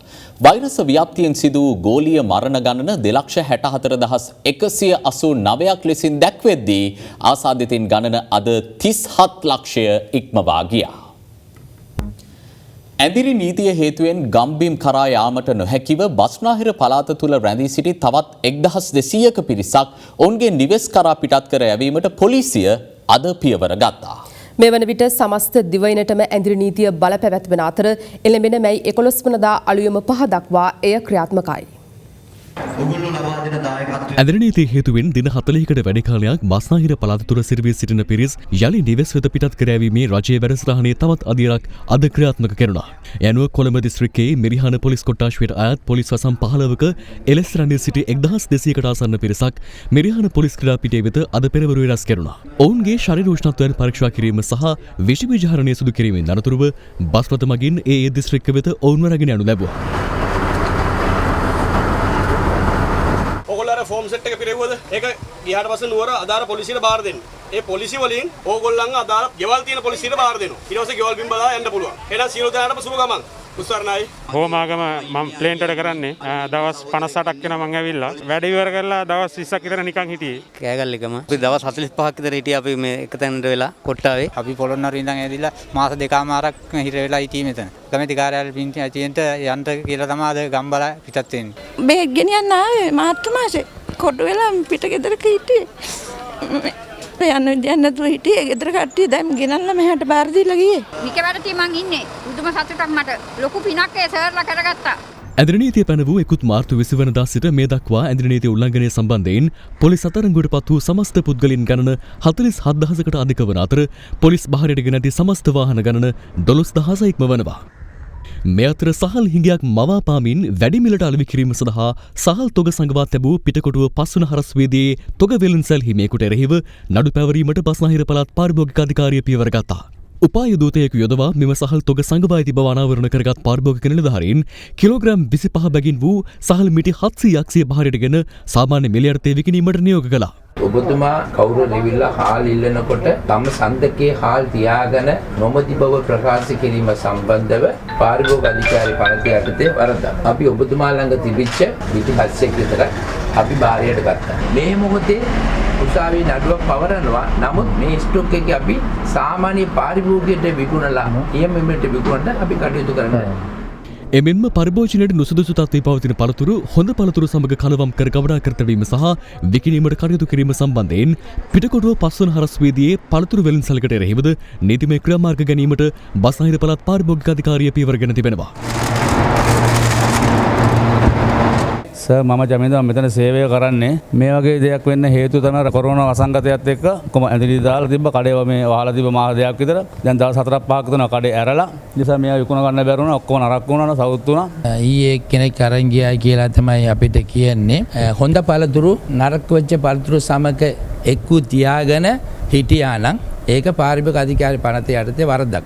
වෛරස ව්‍යාප්තියෙන් සිදු වූ ගෝලීය මරණ ගණන 2,64,189ක් ලෙසින් දැක්වෙද්දී ආසාදිතින් ගණන අද 37 ලක්ෂය ඉක්මවා ගියා. ඇදිරි නීතිය හේතුවෙන් ගම්බිම් කරා යාමට නොහැකිව බස්නාහිර පළාත තුල රැඳී සිටි තවත් 1200ක පිරිසක් ඔවුන්ගේ නිවෙස් කරා පිටත් කර යැවීමට පොලිසිය අද පියවර ගත්තා. මේ වන විට සමස්ත දිවයිනටම ඇදිරි නීතිය බලපැවැත්වෙන අතර එළඹෙන මැයි 11 වනදා අලුයම 5 දක්වා එය ක්‍රියාත්මකයි. ඇදිරි නීතිය හේතුවෙන් දින 40කට වැඩි කාලයක් බස්නාහිර පළාත තුල සිරවී සිටින පිරිස් යලි නිවෙස් වෙත පිටත් කර යැවීමේ රජයේ වැඩසටහනේ තවත් අදියරක් අද ක්‍රියාත්මක කෙරුණා. යනුව කොළඹ දිස්ත්‍රික්කයේ මිරිහාන පොලිස් කොට්ටාශයට අයත් පොලිස් වසම් 15ක එලෙස් රැඳී සිටි 1200කට ආසන්න පිරිසක් මිරිහාන පොලිස් ක්‍රීඩා පිටිය වෙත අද පෙරවරුවේ රැස් කෙරුණා. ඔවුන්ගේ ශරීර උෂ්ණත්වයන් පරීක්ෂා කිරීම සහ විෂ විජහරණය සිදු කිරීමෙන් අනතුරුව බස් රථ මගින් ඒ දිස්ත්‍රික්ක වෙත ඔවුන්ව රැගෙන යනු ලැබුවා. ෆෝම් සෙට් එක පිරෙව්වද? ඒක ගියාට පස්සේ නුවර අදාළ පොලිසියට බාර දෙන්න. ඒ පොලිසිය වලින් ඕගොල්ලන්ව අදාළ ගෙවල් තියෙන පොලිසියට බාර දෙනවා. ඊට පස්සේ ගෙවල් බිම් බලා යන්න පුළුවන්. එහෙනම් සියලු දෙනාටම සුබ ගමන්. උස්සරණයි. හෝමාගම මම ප්ලේන් එකකට කරන්නේ දවස් 58ක් වෙනවා මම ඇවිල්ලා. වැඩ ඉවර කරලා දවස් 20ක් විතර නිකන් හිටියේ. කෑගල්ලිකම. අපි දවස් 45ක් විතර හිටියේ අපි මේ එක තැනට වෙලා කොට්ටාවේ. අපි පොළොන්නරුවේ ඉඳන් ඇවිල්ලා මාස දෙකමාරක් හිර වෙලා හිටියේ මෙතන. කැමති කාර්යාලය පින්ටි ඇතියෙන්ට යන්න කියලා තමයි අද ගම්බල පිටත් වෙන්නේ. බේත් ගෙනියන්න ආවේ මාර්තු මාසේ. කොටු වෙලා පිට ගෙදරක හිටියේ. යන්න විදියක් නැතුව හිටියේ. ගෙදර කට්ටිය දැන් ගෙනල්ලා මෙහාට බාර දීලා ගියේ. නිකවරටි මං ඉන්නේ. බුදුම සතුටක් මට. ලොකු පිනක් ඒ සර්ලා කරගත්තා. ඇදිරි නීතිය පැන වූ එකුත් මාර්තු 20 වනදා සිට මේ දක්වා ඇදිරි නීතිය උල්ලංඝනය සම්බන්ධයෙන් පොලිස් අත්අඩංගුවට පත් වූ සමස්ත පුද්ගලයන් ගණන 47000කට අධික වන අතර පොලිස් බහරයට ගෙන ඇති සමස්ත වාහන ගණන 12000 ඉක්මවනවා. මේ අතර සහල් හිඟයක් මවාපාමින් වැඩි මිලට අලෙවි කිරීම සඳහා සහල් තොග සංගවා තැබූ පිටකොටුව 5 වන හරස්වේදියේ තොග වෙළඳසැල් හිමියෙකුට එරෙහිව නඩු පැවරීමට බස්නාහිර පළාත් පාරිභෝගික අධිකාරිය පියවර ගත්තා. උපාය දූතයෙකු යොදවා මෙම සහල් තොග සංගවා ඇති බව අනාවරණ කරගත් පාරිභෝගික නිලධාරීන් කිලෝග්‍රෑම් 25 බැගින් වූ සහල් මිටි 700ක් සිය බහරයට ගෙන සාමාන්‍ය මිල යටතේ විකිණීමට නියෝග කළා. ඔබතුමා කවුරු රෙවිල්ලා හාල් ඉල්ලනකොට තම සන්දකේ හාල් තියාගෙන නොමැති බව ප්‍රකාශ කිරීම සම්බන්ධව පාරිභෝගික අධිකාරී පනත යටතේ වරදක්. අපි ඔබතුමා ළඟ තිබිච්ච පිටි 700ක් විතර අපි බාරයට ගත්තා. මේ මොහොතේ උසාවියේ නඩුවක් පවරනවා. නමුත් මේ ස්ටොක් එක අපි සාමාන්‍ය පාරිභෝගිකයට විකුණලා EMMට විකුණන්න අපි කටයුතු කරනවා. එමෙන්ම පරිභෝජනයට නුසුදුසු තත්ත්වයේ පවතින පළතුරු හොඳ පළතුරු සමග කලවම් කර ගවඩා කර තැබීම සහ විකිණීමට කටයුතු කිරීම සම්බන්ධයෙන් පිටකොටුව 5 වන හරස්වේදියේ පළතුරු වෙළඳසැලකට එරෙහිවද නීතිමය ක්‍රියාමාර්ග ගැනීමට බස්නාහිර පළාත් පාරිභෝගික අධිකාරිය පියවර ගෙන තිබෙනවා. සර් මම ජමින්ද මෙතන සේවය කරන්නේ මේ වගේ දෙයක් වෙන්න හේතුව තමයි කොරෝනා වසංගතයත් එක්ක කොම ඇඳිලි දාලා තිබ්බ කඩේව මේ වහලා තිබ්බ මාස දෙකක් විතර දැන් දවස් 4ක් 5ක් තුන කඩේ ඇරලා නිසා මේවා විකුණ ගන්න බැරි වුණා ඔක්කොම නරක් වුණා සවුත් වුණා ඊයේ කෙනෙක් අරන් ගියා කියලා තමයි අපිට කියන්නේ හොඳ පළතුරු නරක වෙච්ච පළතුරු සමග එක්කු තියාගෙන හිටියා නම් ඒක පාරිභෝගික අධිකාරී පනත යටතේ වරදක්.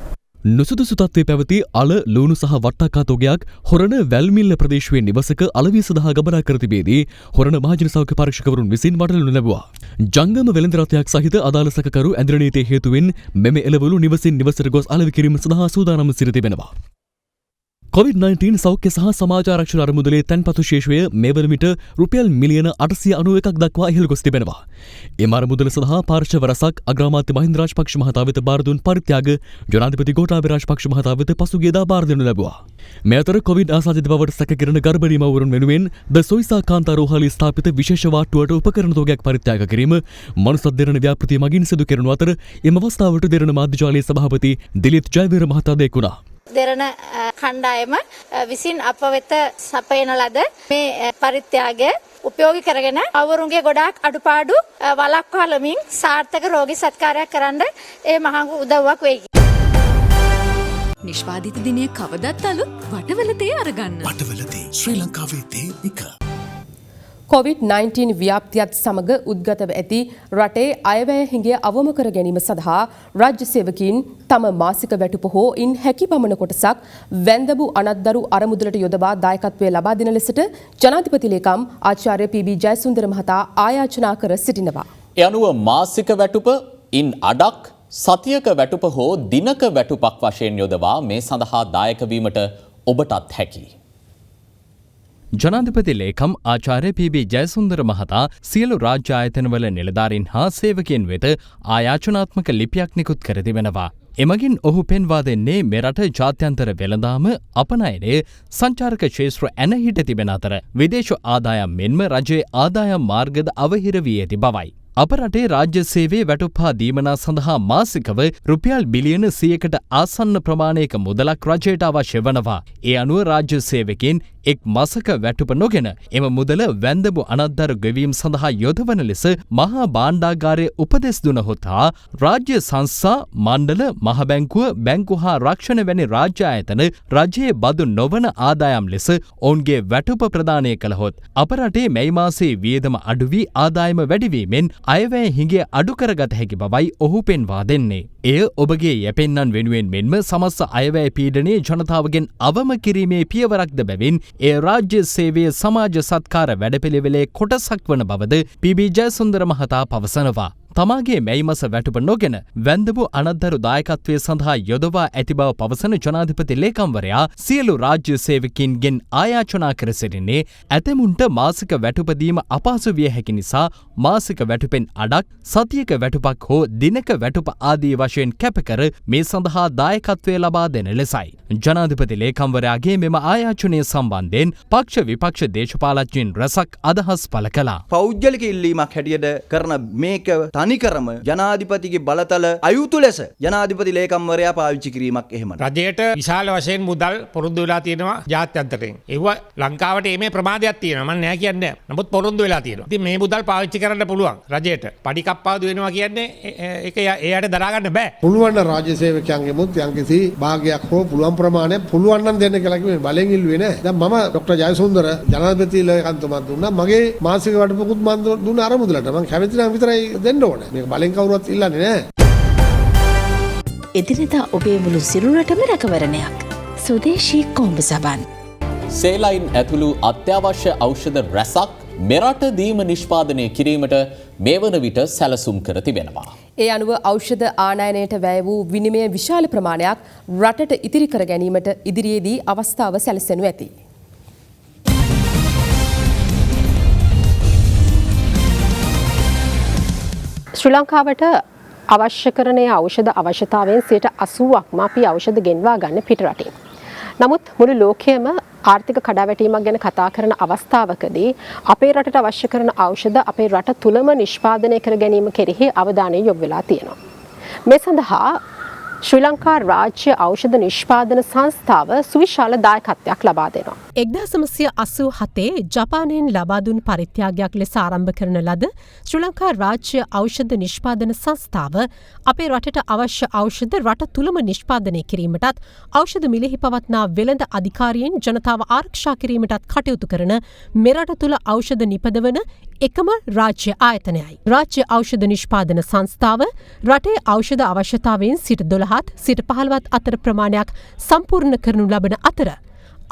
නුසුදුසු තත්ත්වයේ පැවති අල ලුණු සහ වට්ටක්කා තොගයක් හොරණ වැල්මිල්ල ප්‍රදේශයේ නිවසක අලවිය සඳහා ගමනා කර තිබේදී හොරණ මහජන සෞඛ්‍ය පරීක්ෂකවරුන් විසින් වටලනු ලැබුවා. ජංගම වෙළඳ රථයක් සහිත අදාළ සැකකරු ඇඳිරි නීතිය හේතුවෙන් මෙම එළවලු නිවසින් නිවසට ගොස් අලෙවි කිරීම සඳහා සූදානම් සිට තිබෙනවා. COVID-19 සෞඛ්‍ය සහ සමාජාරක්ෂණ අරමුදලේ තැන්පතු ශේෂය මේ වන විට රුපියල් මිලියන 891ක් දක්වා ඉහළ ගොස් තිබෙනවා. එම අරමුදල සඳහා පාර්ශ්ව රසක් අග්‍රාමාත්‍ය මහින්ද රාජපක්ෂ මහතා වෙත බාර දුන් පරිත්‍යාග ජනාධිපති ගෝඨාභය රාජපක්ෂ මහතා වෙත පසුගියදා බාර දෙනු ලැබුවා. මේ අතර කොවිඩ් ආසාදිත බවට සැකකරන ගර්භණී මව්වරුන් වෙනුවෙන් ද සොයිසා කාන්තාරෝහලේ ස්ථාපිත විශේෂ වාට්ටුවට උපකරණ තෝගයක් පරිත්‍යාග කිරීම මනුස්ස දෙරණ ව්‍යාපෘතිය මගින් සිදු කෙරෙනු අතර එම අවස්ථාවට දෙරණ මාධ්‍ය ජාලයේ සභාපති දිලිත් ජයවීර මහතා දැක්ුණා. දෙරණ කණ්ඩායම විසින් අප වෙත සපයන ලද මේ පරිත්‍යාගය උපයෝගී කරගෙන අවරුන්ගේ ගොඩාක් අඩුපාඩු වළක්වාලමින් සාර්ථක රෝගී සත්කාරයක් කරන්න ඒ මහඟු උදව්වක් වෙයි. නිෂ්පාදිත දිනය කවදත් අලුත් වටවල තේ අරගන්න. වටවල තේ ශ්‍රී ලංකාවේ තේ එක. COVID-19 ව්‍යාප්තියත් සමග උද්ගතව ඇති රටේ අයවැය හිඟය අවම කර ගැනීම සඳහා රාජ්‍ය සේවකීන් තම මාසික වැටුප හෝ ඉන් හැකි පමණ කොටසක් වැන්දඹු අනත්දරු අරමුදලට යොදවා දායකත්වය ලබා දෙන ලෙසට ජනාධිපති ලේකම් ආචාර්ය පී.බී. ජයසුන්දර මහතා ආයාචනා කර සිටිනවා. ඒ අනුව මාසික වැටුප ඉන් අඩක් සතියක වැටුප හෝ දිනක වැටුපක් වශයෙන් යොදවා මේ සඳහා දායක වීමට ඔබටත් හැකියි. ජනාධිපති ලේකම් ආචාර්ය පී.බී. ජයසුන්දර මහතා සියලු රාජ්‍ය ආයතනවල නිලධාරීන් හා සේවකයන් වෙත ආයාචනාත්මක ලිපියක් නිකුත් කර තිබෙනවා. එමගින් ඔහු පෙන්වා දෙන්නේ මෙරට ජාත්‍යන්තර වෙළඳාම අපනයනය සංචාරක ක්ෂේත්‍ර ඇන හිට තිබෙන අතර විදේශ ආදායම් මෙන්ම රජයේ ආදායම් මාර්ගද අවහිර වී ඇති බවයි. අප රටේ රාජ්‍ය සේවයේ වැටුප් හා දීමනා සඳහා මාසිකව රුපියල් බිලියන 100කට ආසන්න ප්‍රමාණයක මුදලක් රජයට අවශ්‍ය වනවා. ඒ අනුව රාජ්‍ය සේවකයන් එක් මාසක වැටුප නොගෙන එම මුදල වැන්දඹු අනත්දර ගෙවීම සඳහා යොදවන ලෙස මහා භාණ්ඩාගාරය උපදෙස් දුනහොත් හා රාජ්‍ය සංස්ථා මණ්ඩල මහ බැංකුව බැංකු හා රක්ෂණ වැනි රාජ්‍ය ආයතන රජයේ බදු නොවන ආදායම් ලෙස ඔවුන්ගේ වැටුප ප්‍රදානය කළහොත් අප රටේ මැයි මාසයේ වියදම අඩු වී ආදායම වැඩිවීමෙන් අයවැය හිඟය අඩු කරගත හැකි බවයි ඔහු පෙන්වා දෙන්නේ. එය ඔබගේ යැපෙන්නන් වෙනුවෙන් මෙන්ම සමස්ත අයවැය පීඩනයේ ජනතාවගෙන් අවම කිරීමේ පියවරක්ද බැවින් ඒ රාජ්‍ය සේවයේ සමාජ සත්කාර වැඩපිළිවෙලේ කොටසක් වන බවද පී.බී. ජයසුන්දර මහතා පවසනවා. තමාගේ මැයි මස වැටුප නොගෙන වැන්දඹු අනත්දරු දායකත්වය සඳහා යොදවා ඇති බව පවසන ජනාධිපති ලේකම්වරයා සියලු රාජ්‍ය සේවකින්ගෙන් ආයාචනා කර සිටින්නේ ඇතැමුන්ට මාසික වැටුප දීම අපහසු විය හැකි නිසා මාසික වැටුපෙන් අඩක් සතියක වැටුපක් හෝ දිනක වැටුප ආදී වශයෙන් කැපකර මේ සඳහා දායකත්වය ලබා දෙන ලෙසයි. ජනාධිපති ලේකම්වරයාගේ මෙම ආයාචනය සම්බන්ධයෙන් පක්ෂ විපක්ෂ දේශපාලඥයින් රැසක් අදහස් පළ කළා. පෞද්ගලික ඉල්ලීමක් හැටියට කරන මේක තනිකරම ජනාධිපතිගේ බලතල අයුතු ලෙස ජනාධිපති ලේකම්වරයා පාවිච්චි කිරීමක් එහෙම. රජයට විශාල වශයෙන් මුදල් පොරොන්දු වෙලා තියෙනවා ජාත්‍යන්තරයෙන්. ඒව ලංකාවට මේ ප්‍රමාදයක් තියෙනවා. මම නෑ කියන්නේ. නමුත් පොරොන්දු වෙලා තියෙනවා. ඉතින් මේ මුදල් පාවිච්චි කරන්න පුළුවන් රජයට. පඩි කප්පාදු වෙනවා කියන්නේ ඒක එයාට දරා ගන්න බෑ. පුළුවන් නම් රාජ්‍ය සේවකයන්ගේ මුත් යම්කිසි භාගයක් හෝ පුළුවන් ප්‍රමාණයක් පුළුවන් නම් දෙන්න කියලා කිව්වේ බලෙන් ඉල්ලුවේ නෑ. දැන් මම ડોક્ટર ජයසුන්දර ජනාධිපති ලේකම්තුමා දුන්නා. මගේ මාසික වටපොකුත් මම දුන්න අර මුදලට. මම කැමති නම් විතරයි දෙන්න ඕනේ. මේක බලෙන් කවුරුවත් ඉල්ලන්නේ නෑ. එදිනෙදා ඔබේ මුළු සිරුරටම රැකවරණයක්. සුදේශී කොඹ සබන්. සේලයින් ඇතුළු අත්‍යවශ්‍ය ඖෂධ රැසක් මෙරට දීම නිෂ්පාදනය කිරීමට මේ වන විට සැලසුම් කර තිබෙනවා. ඒ අනුව ඖෂධ ආනයනයට වැය වූ විනිමය විශාල ප්‍රමාණයක් රටට ඉතිරි කර ගැනීමට ඉදිරියේදී අවස්ථාව සැලසෙනු ඇති. ශ්‍රී ලංකාවට අවශ්‍ය කරන ඖෂධ අවශ්‍යතාවයෙන් 80%ක්ම අපි ඖෂධ ගෙන්වා ගන්න පිටරටින්. නමුත් මුළු ලෝකයේම ආර්ථික කඩාවැටීමක් ගැන කතා කරන අවස්ථාවකදී අපේ රටට අවශ්‍ය කරන ඖෂධ අපේ රට තුලම නිෂ්පාදනය කර ගැනීම කෙරෙහි අවධානය යොමු වෙලා තියෙනවා. මේ සඳහා ශ්‍රී ලංකා රාජ්‍ය ඖෂධ නිෂ්පාදන සංස්ථාව සුවිශාල දායකත්වයක් ලබා දෙනවා. 1987 ජපානයෙන් ලබා දුන් පරිත්‍යාගයක් ලෙස ආරම්භ කරන ලද ශ්‍රී ලංකා රාජ්‍ය ඖෂධ නිෂ්පාදන සංස්ථාව අපේ රටට අවශ්‍ය ඖෂධ රට තුලම නිෂ්පාදනය කිරීමටත් ඖෂධ මිලෙහි පවත්නා වෙළඳ අධිකාරියෙන් ජනතාව ආරක්ෂා කිරීමටත් කටයුතු කරන මෙරට තුල ඖෂධ නිපදවන එකම රාජ්‍ය ආයතනයයි. රාජ්‍ය ඖෂධ නිෂ්පාදන සංස්ථාව රටේ ඖෂධ අවශ්‍යතාවයෙන් සිට 12ත් සිට 15ත් අතර ප්‍රමාණයක් සම්පූර්ණ කරනු ලබන අතර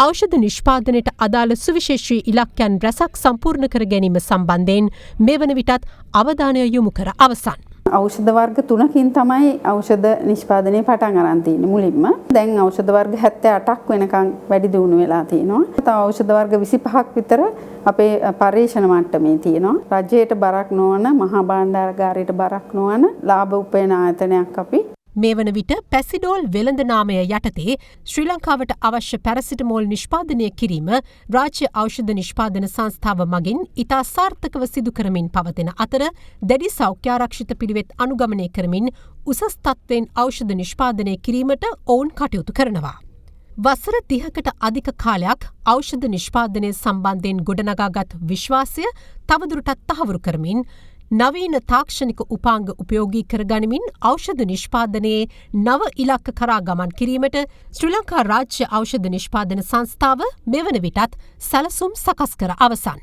ඖෂධ නිෂ්පාදනයට අදාළ සුවිශේෂී ඉලක්කයන් රැසක් සම්පූර්ණ කර ගැනීම සම්බන්ධයෙන් මේ වන විටත් අවධානය යොමු කර අවසන්. ඖෂධ වර්ග 3කින් තමයි ඖෂධ නිෂ්පාදනය පටන් අරන් තියෙන්නේ මුලින්ම. දැන් ඖෂධ වර්ග 78ක් වෙනකන් වැඩි දියුණු වෙලා තියෙනවා. තව ඖෂධ වර්ග 25ක් විතර අපේ පරීක්ෂණ මට්ටමේ තියෙනවා. රජයට බරක් නොවන මහා භාණ්ඩාගාරයට බරක් නොවන ලාභ උපයන ආයතනයක් අපි. මේ වන විට පැසිඩෝල් වෙළඳ නාමය යටතේ ශ්‍රී ලංකාවට අවශ්‍ය පැරසිටමෝල් නිෂ්පාදනය කිරීම රාජ්‍ය ඖෂධ නිෂ්පාදන සංස්ථාව මගින් ඉතා සාර්ථකව සිදු කරමින් පවතින අතර දැඩි සෞඛ්‍යාරක්ෂිත පිළිවෙත් අනුගමනය කරමින් උසස් තත්ත්වයෙන් ඖෂධ නිෂ්පාදනය කිරීමට ඔවුන් කටයුතු කරනවා. වසර 30කට අධික කාලයක් ඖෂධ නිෂ්පාදනය සම්බන්ධයෙන් ගොඩනගාගත් විශ්වාසය තවදුරටත් තහවුරු කරමින් නවීන තාක්ෂණික උපාංග උපයෝගී කරගනිමින් ඖෂධ නිෂ්පාදනයේ නව ඉලක්ක කරා ගමන් කිරීමට ශ්‍රී ලංකා රාජ්‍ය ඖෂධ නිෂ්පාදන සංස්ථාව මෙවන විටත් සැලසුම් සකස් කර අවසන්.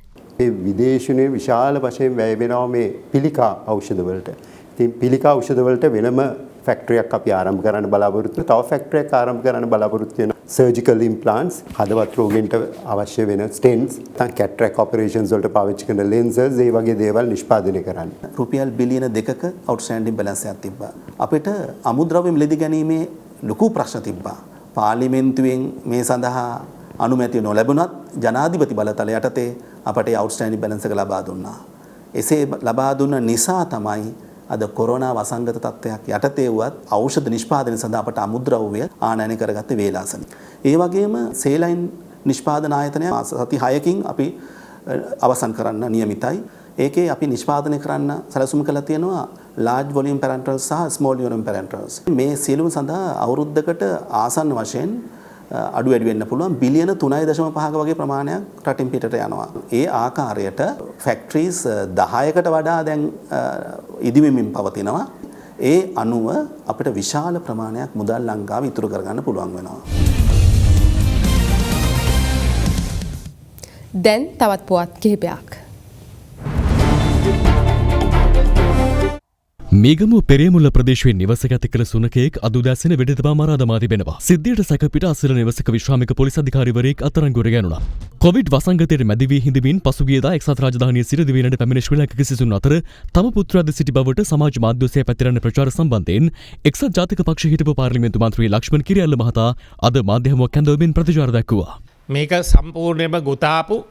විදේශනයේ විශාල වශයෙන් වැය වෙනවා මේ පිළිකා ඖෂධවලට. ඉතින් පිළිකා ඖෂධවලට වෙනම ෆැක්ටරියක් අපි ආරම්භ කරන්න බලාපොරොත්තු වෙනවා. තව ෆැක්ටරියක් ආරම්භ කරන්න බලාපොරොත්තු වෙනවා. සර්ජිකල් ඉම්ප්ලාන්ට්ස්, හදවත් රෝගීන්ට අවශ්‍ය වෙන ස්ටෙන්ට්ස්, නැත්නම් කැටරැක් ඔපරේෂන්ස් වලට පාවිච්චි කරන ලෙන්සස්, ඒ වගේ දේවල් නිෂ්පාදනය කරන්න. රුපියල් බිලියන 2ක අවුට්ස්ටෑන්ඩින් බැලන්ස් එකක් තිබ්බා. අපිට අමුද්‍රව්‍ය මිලදී ගැනීමේ ලොකු ප්‍රශ්න තිබ්බා. පාර්ලිමේන්තුවෙන් මේ සඳහා අනුමැතිය නොලැබුණත් ජනාධිපති බලතල යටතේ අපට අවුට්ස්ටෑන්ඩින් බැලන්ස් එක ලබා දුන්නා. එසේ ලබා දුන්න නිසා තමයි අද කොරෝනා වසංගත තත්ත්වයක් යටතේ වුවත් ඖෂධ නිෂ්පාදනය සඳහා අපට අමුද්‍රව්‍ය ආනයනය කරගත්තේ වේලාසන. ඒ වගේම සේලයින් නිෂ්පාදන ආයතනය සති 6කින් අපි අවසන් කරන්න නියමිතයි. ඒකේ අපි නිෂ්පාදනය කරන්න සැලසුම් කළා තියෙනවා large volume parenterals සහ small volume parenterals. මේ සියලුම සඳහා අවුරුද්දකට ආසන්න වශයෙන් අඩු වැඩි වෙන්න පුළුවන් බිලියන 3.5ක වගේ ප්‍රමාණයක් රටින් පිටට යනවා. ඒ ආකාරයට ෆැක්ටරිස් 10කට වඩා දැන් ඉදිවෙමින් පවතිනවා. ඒ අනුව අපිට විශාල ප්‍රමාණයක් මුදල් ලංකාව ඉතුරු කරගන්න පුළුවන් වෙනවා. දැන් තවත් පුවත් කිහිපයක්. මේගම පෙරේමුල්ල ප්‍රදේශයේ නිවසගත කළ සුනකයෙක් අද උදෑසන වෙඩිතබා මරා දමා තිබෙනවා. සිද්ධියට සැකපිට අසල නිවසක විශ්‍රාමික පොලිස් අධිකාරිවරයෙක් අත්අඩංගුවට ගැනුණා. කොවිඩ් වසංගතයට මැදි වී හිඳමින් පසුගියදා එක්සත් රාජධානිය සිට දිවයිනට පැමිණ ශ්‍රී ලාංකික සිසුන් අතර තම පුත්‍රයාද සිටි බවට සමාජ මාධ්‍ය ඔස්සේ පැතිරෙන ප්‍රචාර සම්බන්ධයෙන් එක්සත් ජාතික පක්ෂ හිටපු පාර්ලිමේන්තු මන්ත්‍රී ලක්ෂ්මන් කිරියල්ල මහතා අද මාධ්‍ය හමුවක් කැඳවමින් ප්‍රතිචාර දැක්වුවා. මේක සම්පූර්ණයෙන්ම ගොතාපු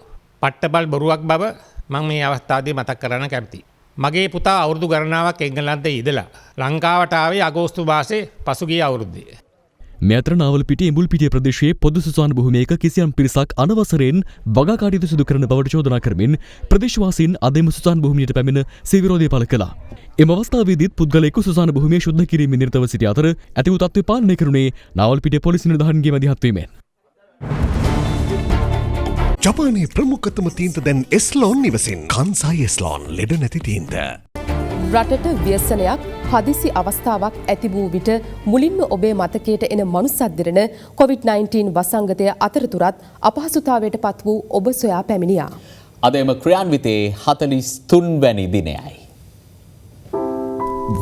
පට්ටබල් බොරුවක් බව මම මේ අවස්ථාවේදී මතක් කරන්න කැමතියි. මගේ පුතා අවුරුදු ගණනාවක් එංගලන්තයේ ඉඳලා ලංකාවට ආවේ අගෝස්තු මාසේ පසුගිය අවුරුද්දේ. මේ අතර නාවලපිටිය ඉඹුල්පිටිය ප්‍රදේශයේ පොදු සුසාන භූමියක කිසියම් පිරිසක් අනවසරයෙන් වගා කටයුතු සිදු කරන බවට චෝදනා කරමින් ප්‍රදේශවාසීන් අද එම සුසාන භූමියට පැමිණ සිය විරෝධය පළ කළා. එම අවස්ථාවේදීත් පුද්ගලයෙකු සුසාන භූමිය ශුද්ධ කිරීමේ නිරතව සිටි අතර ඇති වූ තත්ත්වය පාලනය කරුණේ නාවලපිටිය පොලිස් නිලධාරීන්ගේ මැදිහත් වීමෙන්. ජපානයේ ප්‍රමුඛතම තීන්ත දැන් එස්ලෝන් නිවසින් කන්සයි එස්ලෝන් ලෙඩ නැති තීන්ත. රටට ව්‍යසනයක් හදිසි අවස්ථාවක් ඇති වූ විට මුලින්ම ඔබේ මතකයට එන මනුස්සත් දෙරණ COVID-19 වසංගතය අතරතුරත් අපහසුතාවයට පත් වූ ඔබ සොයා පැමිණියා. අද එම ක්‍රියාන්විතයේ 43 වැනි දිනයයි.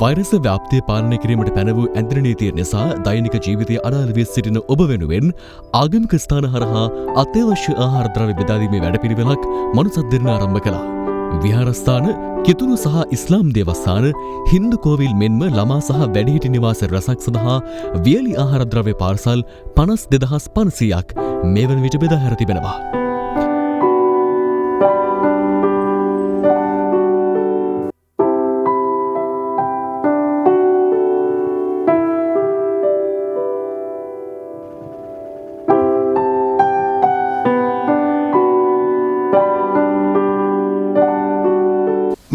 වෛරස ව්‍යාප්තිය පාලනය කිරීමට පැන වූ ඇන්ත්‍ර නීතිය නිසා දෛනික ජීවිතය අඩාල වී සිටින ඔබ වෙනුවෙන් ආගමික ස්ථාන හරහා අත්‍යවශ්‍ය ආහාර ද්‍රව්‍ය බෙදා දීමේ වැඩපිළිවෙලක් මනුසත් දෙරණ ආරම්භ කළා. විහාරස්ථාන, කිතුණු සහ ඉස්ලාම් දේවස්ථාන, හින්දු කෝවිල් මෙන්ම ළමා සහ වැඩිහිටි නිවාස රැසක් සඳහා වියලි ආහාර ද්‍රව්‍ය පාර්සල් 52500ක් මේ වන විට බෙදා හැර තිබෙනවා.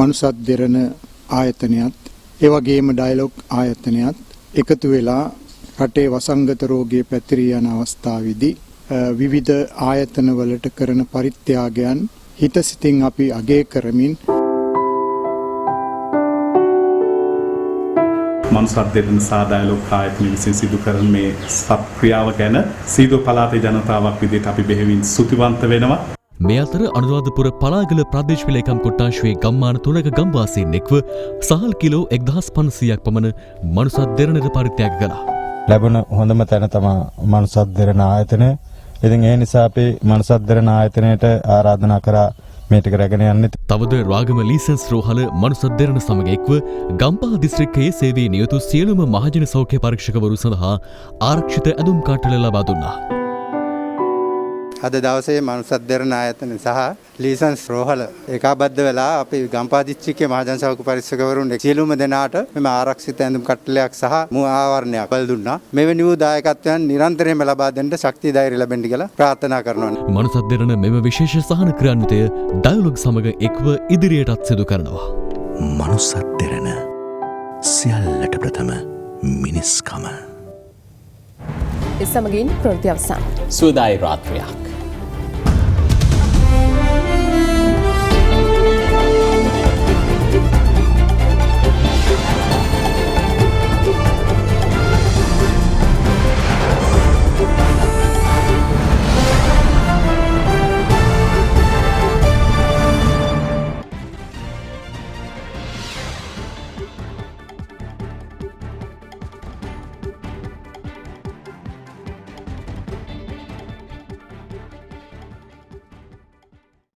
මනුසත් දෙරණ ආයතනයත් ඒ වගේම ඩයලොග් ආයතනයත් එකතු වෙලා රටේ වසංගත රෝගයේ පැතිරී යන අවස්ථාවේදී විවිධ ආයතනවලට කරන පරිත්‍යාගයන් හිතසිතින් අපි අගය කරමින් මනුසත් දෙරණ සහ ඩයලොග් ආයතන විසින් සිදු කරන මේ සත්ක්‍රියාව ගැන සීදු පළාතේ ජනතාවක් විදිහට අපි බෙහෙවින් ස්තුතිවන්ත වෙනවා. මේ අතර අනුරාධපුර පලාගල ප්‍රදේශ විලේකම් කොට්ටාශයේ ගම්මාන 3ක ගම්වාසීන් එක්ව සහල් කිලෝ 1500ක් පමණ මනුසත් දෙරණට පරිත්‍යාග කළා. ලැබුණ හොඳම තැන තමයි මනුසත් දෙරණ ආයතනය. ඉතින් ඒ නිසා අපි මනුසත් දෙරණ ආයතනයට ආරාධනා කරා මේ ටික රැගෙන යන්න. තවද රාගම ලීසන්ස් රෝහල මනුසත් දෙරණ සමග එක්ව ගම්පහ දිස්ත්‍රික්කයේ සේවයේ නියුතු සියලුම මහජන සෞඛ්‍ය පරීක්ෂකවරු සඳහා ආරක්ෂිත ඇඳුම් කාට්ටල ලබා දුන්නා. අද දවසේ මනුසත් දෙරණ ආයතන සහ ලීසන්ස් රෝහල ඒකාබද්ධ වෙලා අපි ගම්පහ දිස්ත්‍රික්කයේ මහජන සෞඛ්‍ය පරීක්ෂකවරුන් සියලුම දෙනාට මෙම ආරක්ෂිත ඇඳුම් කට්ටලයක් සහ මු ආවරණයක් බල දුන්නා. මෙවැනි වූ දායකත්වයන් නිරන්තරයෙන්ම ලබා දෙන්න ශක්තිය ධෛර්ය ලැබෙන්න කියලා ප්‍රාර්ථනා කරනවා. මනුසත් දෙරණ මෙම විශේෂ සහන ක්‍රියාන්විතය ඩයලොග් සමග එක්ව ඉදිරියටත් සිදු කරනවා. මනුසත් දෙරණ සියල්ලට ප්‍රථම මිනිස්කම. එසමගින් ප්‍රවෘත්ති අවසන්. සුවදායි රාත්‍රියක්.